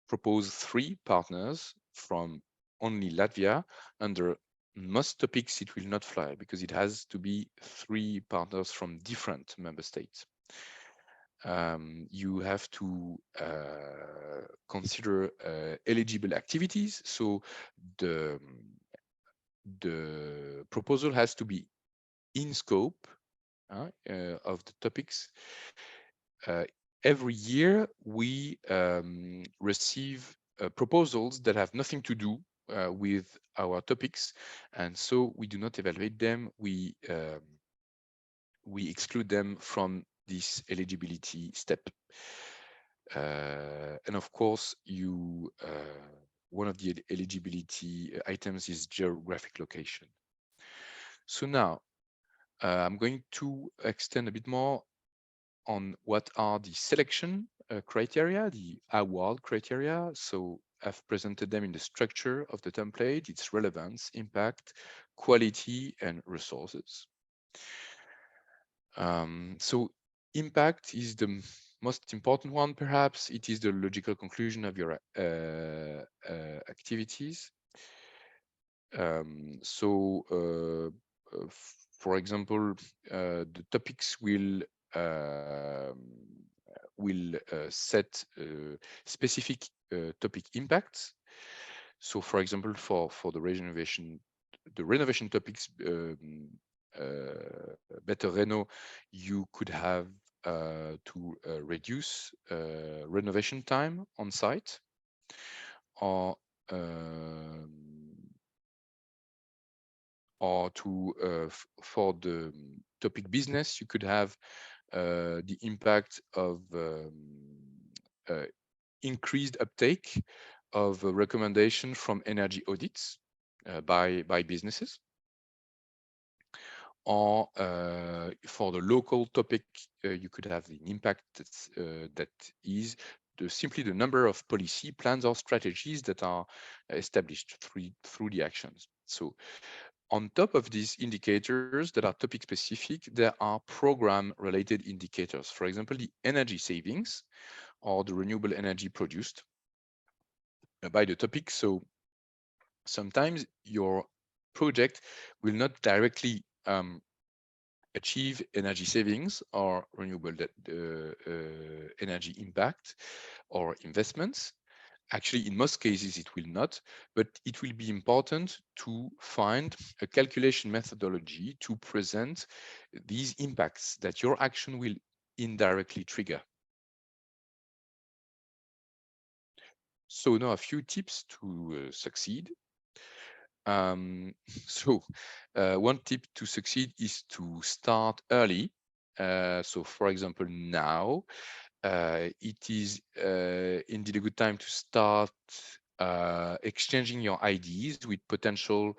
propose 3 partners from only Latvia, under most topics it will not fly, because it has to be 3 partners from different member states. You have to consider eligible activities. So the proposal has to be in scope of the topics, every year we receive proposals that have nothing to do with our topics, and so we do not evaluate them. We exclude them from this eligibility step. And of course, one of the eligibility items is geographic location. So now I'm going to extend a bit more on what are the selection criteria, the award criteria. So I've presented them in the structure of the template, its relevance, impact, quality, and resources. So impact is the most important one, perhaps. It is the logical conclusion of your activities. For example, the topics will set specific topic impacts. So, for example, for the renovation topics, better reno, you could have to reduce renovation time on site, or for the topic business, you could have the impact of increased uptake of a recommendation from energy audits by businesses. Or for the local topic, you could have the impact that is simply the number of policy plans or strategies that are established through the actions. So on top of these indicators that are topic specific, there are program related indicators. For example, the energy savings or the renewable energy produced by the topic. So sometimes your project will not directly achieve energy savings or renewable energy impact or investments. Actually, in most cases, it will not, but it will be important to find a calculation methodology to present these impacts that your action will indirectly trigger. So now a few tips to succeed. One tip to succeed is to start early. So for example, now it is indeed a good time to start exchanging your ideas with potential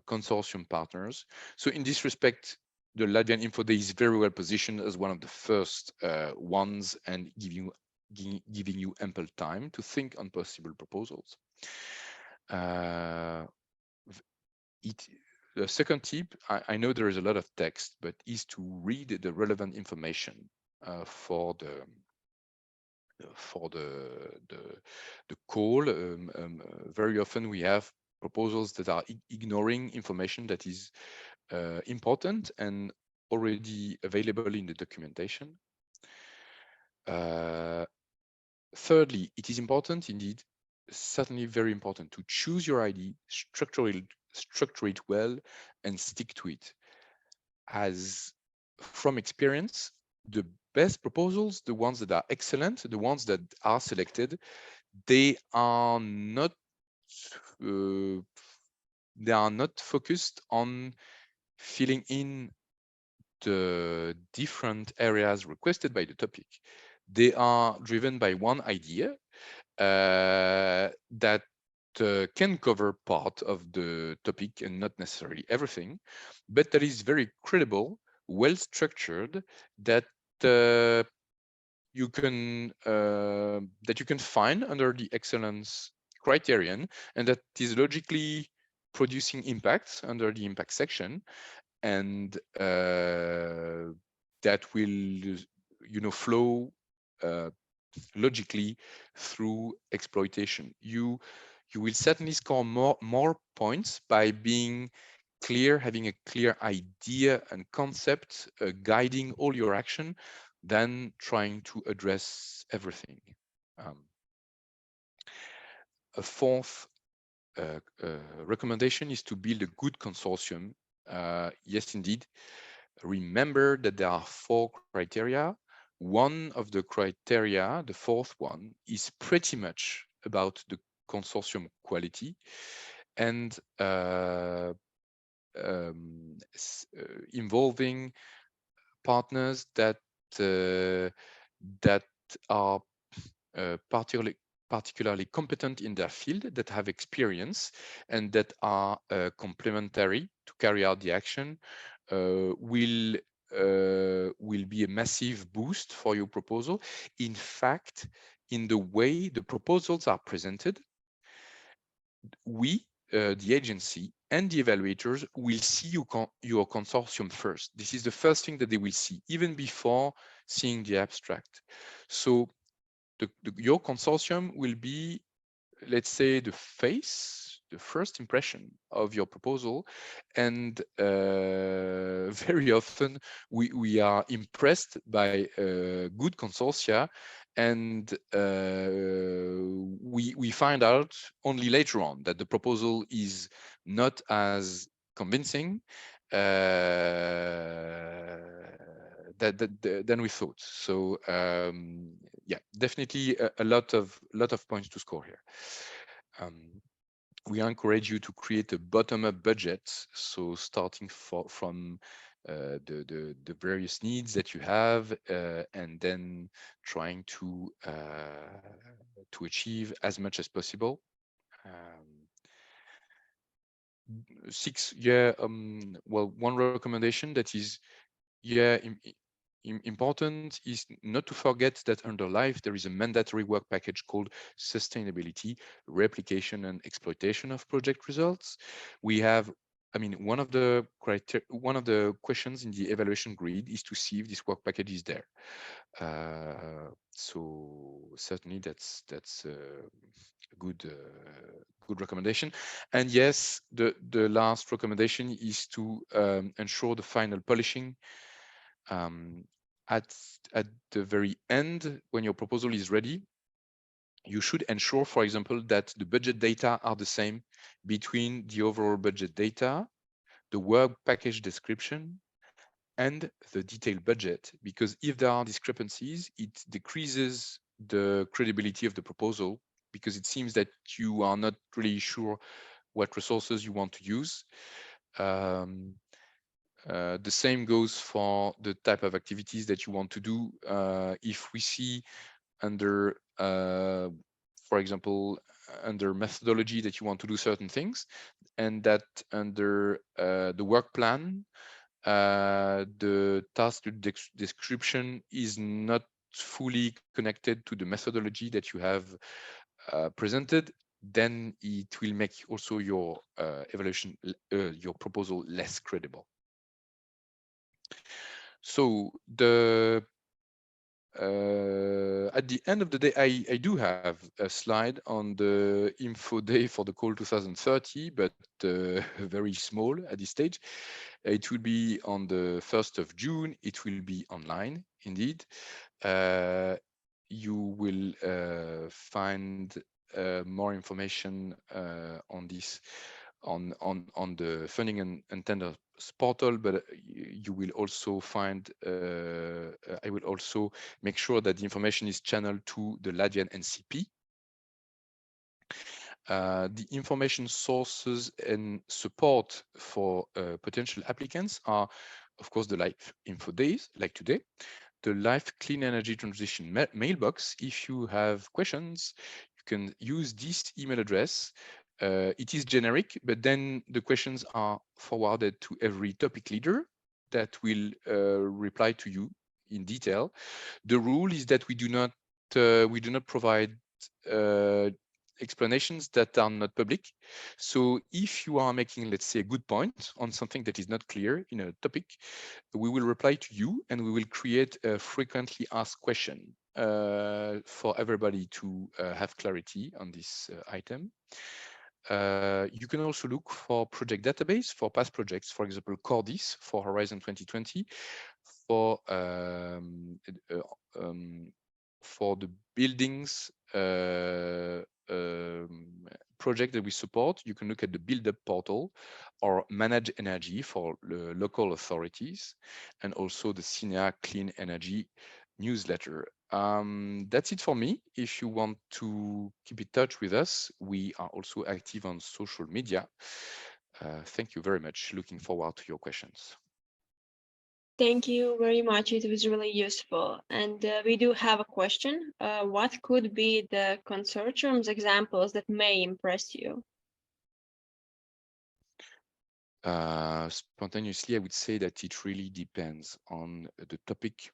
consortium partners. So in this respect, the Latvian Info Day is very well positioned as one of the first ones, and giving you ample time to think on possible proposals. The second tip, I know there is a lot of text, but is to read the relevant information for the call. Very often we have proposals that are ignoring information that is important and already available in the documentation. Thirdly, it is important indeed, certainly very important, to choose your idea, structure it well, and stick to it. As from experience, the best proposals, the ones that are excellent, the ones that are selected, they are not focused on filling in the different areas requested by the topic. They are driven by one idea that can cover part of the topic and not necessarily everything, but that is very credible, well structured, that you can find under the excellence criterion, and that is logically producing impacts under the impact section, and that will flow logically through exploitation. You will certainly score more points by being clear, having a clear idea and concept guiding all your action, than trying to address everything. A fourth recommendation is to build a good consortium. Yes, indeed. Remember that there are 4 criteria. One of the criteria, the 4th one, is pretty much about the consortium quality and involving partners that that are particularly competent in their field, that have experience, and that are complementary to carry out the action, will be a massive boost for your proposal. In fact, in the way the proposals are presented, we, the agency and the evaluators, will see your consortium first. This is the first thing that they will see, even before seeing the abstract. So your consortium will be, let's say, the face, the first impression of your proposal. And very often we are impressed by good consortia, and we find out only later on that the proposal is not as convincing than we thought. So yeah, definitely a lot of points to score here. We encourage you to create a bottom-up budget, so starting from the various needs that you have, and then trying to achieve as much as possible. 6, yeah, well, one recommendation that is, yeah, important is not to forget that under LIFE there is a mandatory work package called sustainability, replication and exploitation of project results. We have, I mean, one of the questions in the evaluation grid is to see if this work package is there. So certainly that's a good recommendation. And yes, the last recommendation is to ensure the final polishing. At the very end, when your proposal is ready, you should ensure, for example, that the budget data are the same between the overall budget data, the work package description, and the detailed budget, because if there are discrepancies, it decreases the credibility of the proposal, because it seems that you are not really sure what resources you want to use. The same goes for the type of activities that you want to do. If we see under, for example, under methodology that you want to do certain things, and that under the work plan, the task description is not fully connected to the methodology that you have presented, then it will make also your evaluation, your proposal less credible. So at the end of the day, I do have a slide on the info day for the call 2030, but very small at this stage. It will be on the 1st of June. It will be online, indeed. You will find more information on this on the funding and tenders portal, but you will also find, I will also make sure that the information is channeled to the Latvian NCP. The information sources and support for potential applicants are, of course, the LIFE info days, like today, the LIFE Clean Energy Transition mailbox. If you have questions, you can use this email address. It is generic, but then the questions are forwarded to every topic leader that will reply to you in detail. The rule is that we do not provide explanations that are not public. So if you are making, let's say, a good point on something that is not clear in a topic, we will reply to you and we will create a frequently asked question for everybody to have clarity on this item. You can also look for project database for past projects, for example, Cordis for Horizon 2020, for the buildings project that we support, you can look at the Build Up portal or Manage Energy for the local authorities, and also the CINEA Clean Energy newsletter. That's it for me. If you want to keep in touch with us, we are also active on social media. Thank you very much. Looking forward to your questions. Thank you very much. It was really useful. And we do have a question. What could be the consortium's examples that may impress you? Spontaneously, I would say that it really depends on the topic.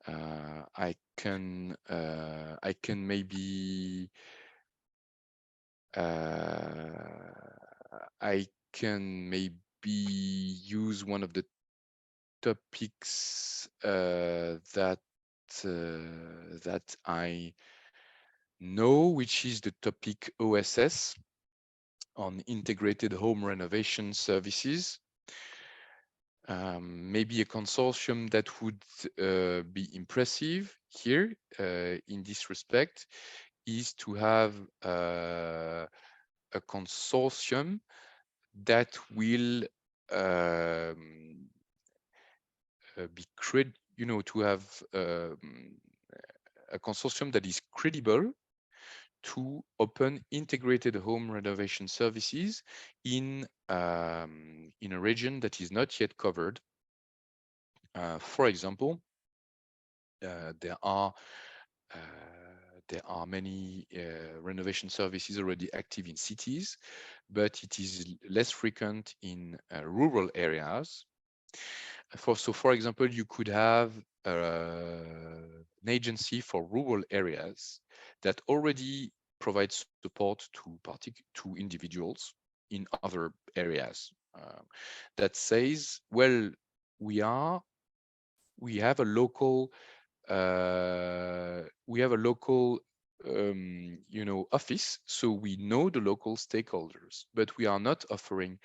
I can maybe use one of the topics that I know, which is the topic OSS, on integrated home renovation services. Maybe a consortium that would be impressive here in this respect is to have a consortium that will be to have a consortium that is credible to open integrated home renovation services in a region that is not yet covered. For example, there are many renovation services already active in cities, but it is less frequent in rural areas. For example, you could have an agency for rural areas that already provides support to individuals in other areas. That says, well, we have a local office, so we know the local stakeholders, but we are not offering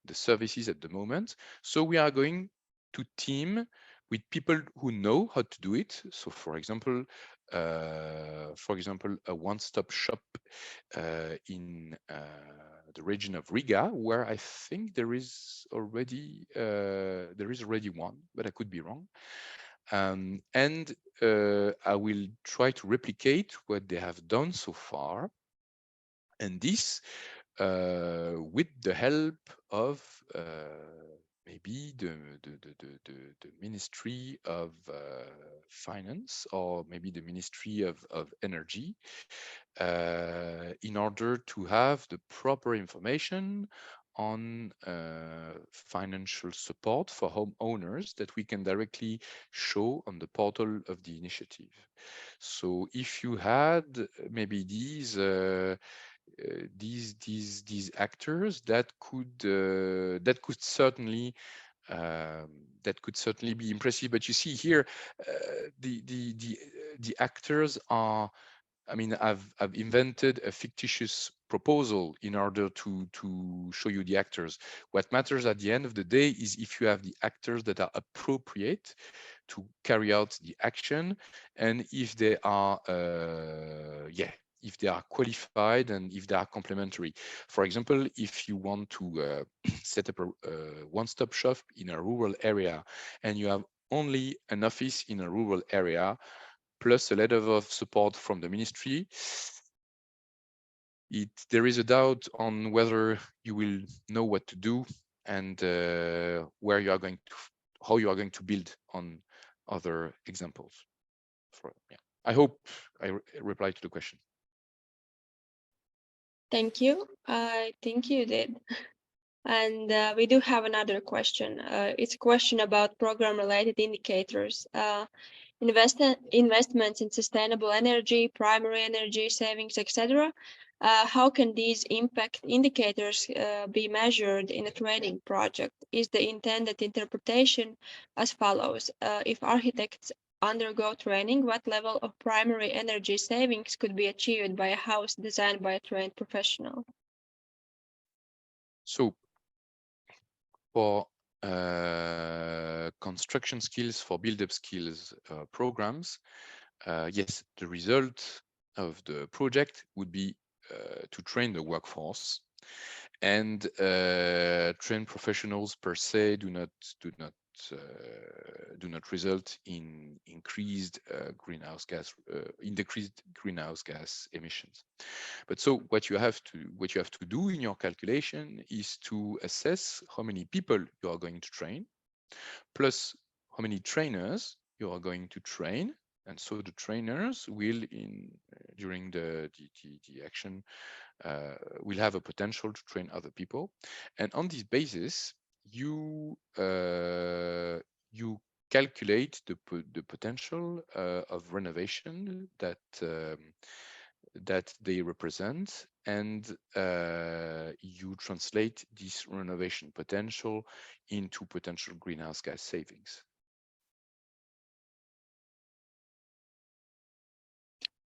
the services at the moment. So we are going to team with people who know how to do it. So for example, a one-stop shop in the region of Riga, where I think there is already one, but I could be wrong. And I will try to replicate what they have done so far, and this with the help of maybe the Ministry of Finance, or maybe the Ministry of Energy, in order to have the proper information on financial support for homeowners that we can directly show on the portal of the initiative. So if you had maybe these actors, that could certainly be impressive. But you see here, the actors are, I mean, I've invented a fictitious proposal in order to show you the actors. What matters at the end of the day is if you have the actors that are appropriate to carry out the action, and if they are if they are qualified and if they are complementary. For example, if you want to set up a one-stop shop in a rural area, and you have only an office in a rural area, plus a letter of support from the ministry, there is a doubt on whether you will know what to do and how you are going to build on other examples. I hope I replied to the question. Thank you. I think you did. And we do have another question. It's a question about program-related indicators. Investments in sustainable energy, primary energy savings, etc. How can these impact indicators be measured in a training project? Is the intended interpretation as follows? If architects undergo training, what level of primary energy savings could be achieved by a house designed by a trained professional? So for construction skills, for build-up skills programs, yes, the result of the project would be train the workforce, and trained professionals per se do not result in increased greenhouse gas decreased greenhouse gas emissions. But so what you have to do in your calculation is to assess how many people you are going to train, plus how many trainers you are going to train. And so the trainers will, during the action, will have a potential to train other people. And on this basis, you calculate the potential of renovation that they represent, and you translate this renovation potential into potential greenhouse gas savings.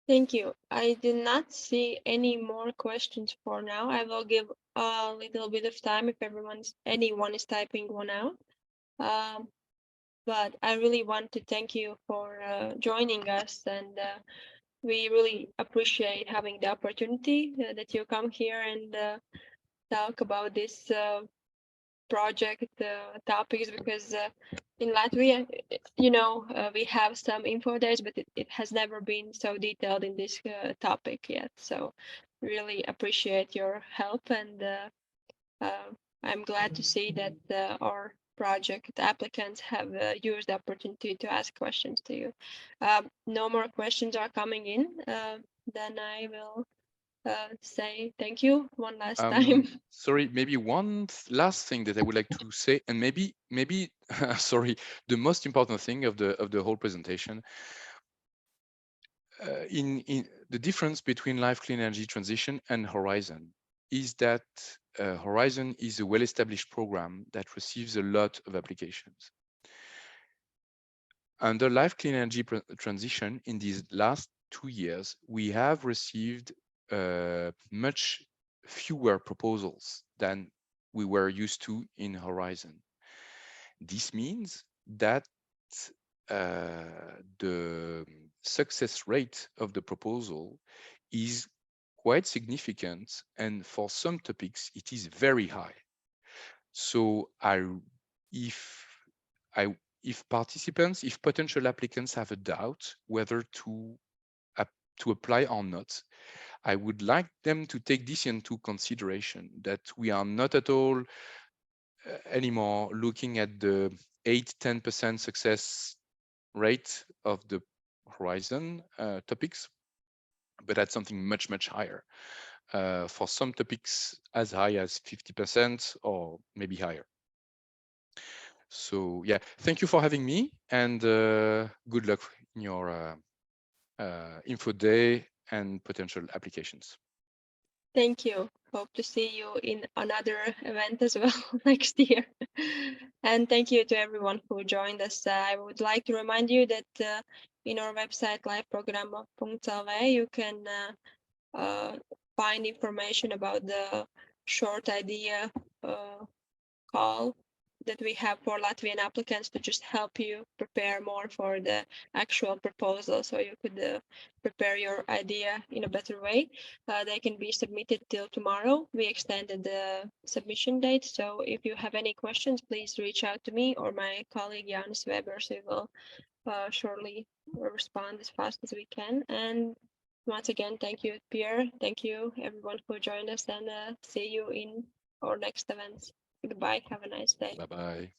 Thank you. I did not see any more questions for now. I will give a little bit of time if anyone is typing one out. But I really want to thank you for joining us, and we really appreciate having the opportunity that you come here and talk about this project topics, because in Latvia, we have some info there, but it has never been so detailed in this topic yet. So really appreciate your help, and I'm glad to see that our project applicants have used the opportunity to ask questions to you. No more questions are coming in. Then I will say thank you one last time. Sorry, maybe one last thing that I would like to say, and maybe sorry, the most important thing of the whole presentation. In the difference between Life Clean Energy Transition and Horizon is that Horizon is a well-established program that receives a lot of applications. Under Life Clean Energy Transition, in these last 2 years, we have received much fewer proposals than we were used to in Horizon. This means that the success rate of the proposal is quite significant, and for some topics it is very high. So if potential applicants have a doubt whether to apply or not, I would like them to take this into consideration, that we are not at all anymore looking at the 8-10% success rate of the Horizon topics, but at something much higher. For some topics as high as 50% or maybe higher. So yeah, thank you for having me, and good luck in your info day and potential applications. Thank you. Hope to see you in another event as well next year. And thank you to everyone who joined us. I would like to remind you that in our website, liveprogramma.lv, you can find information about the short idea call that we have for Latvian applicants to just help you prepare more for the actual proposal, so you could prepare your idea in a better way. They can be submitted till tomorrow. We extended the submission date, so if you have any questions, please reach out to me or my colleague Janis Weber, so we will shortly respond as fast as we can. And once again, thank you, Pierre. Thank you, everyone who joined us, and see you in our next events. Goodbye. Have a nice day. Bye-bye.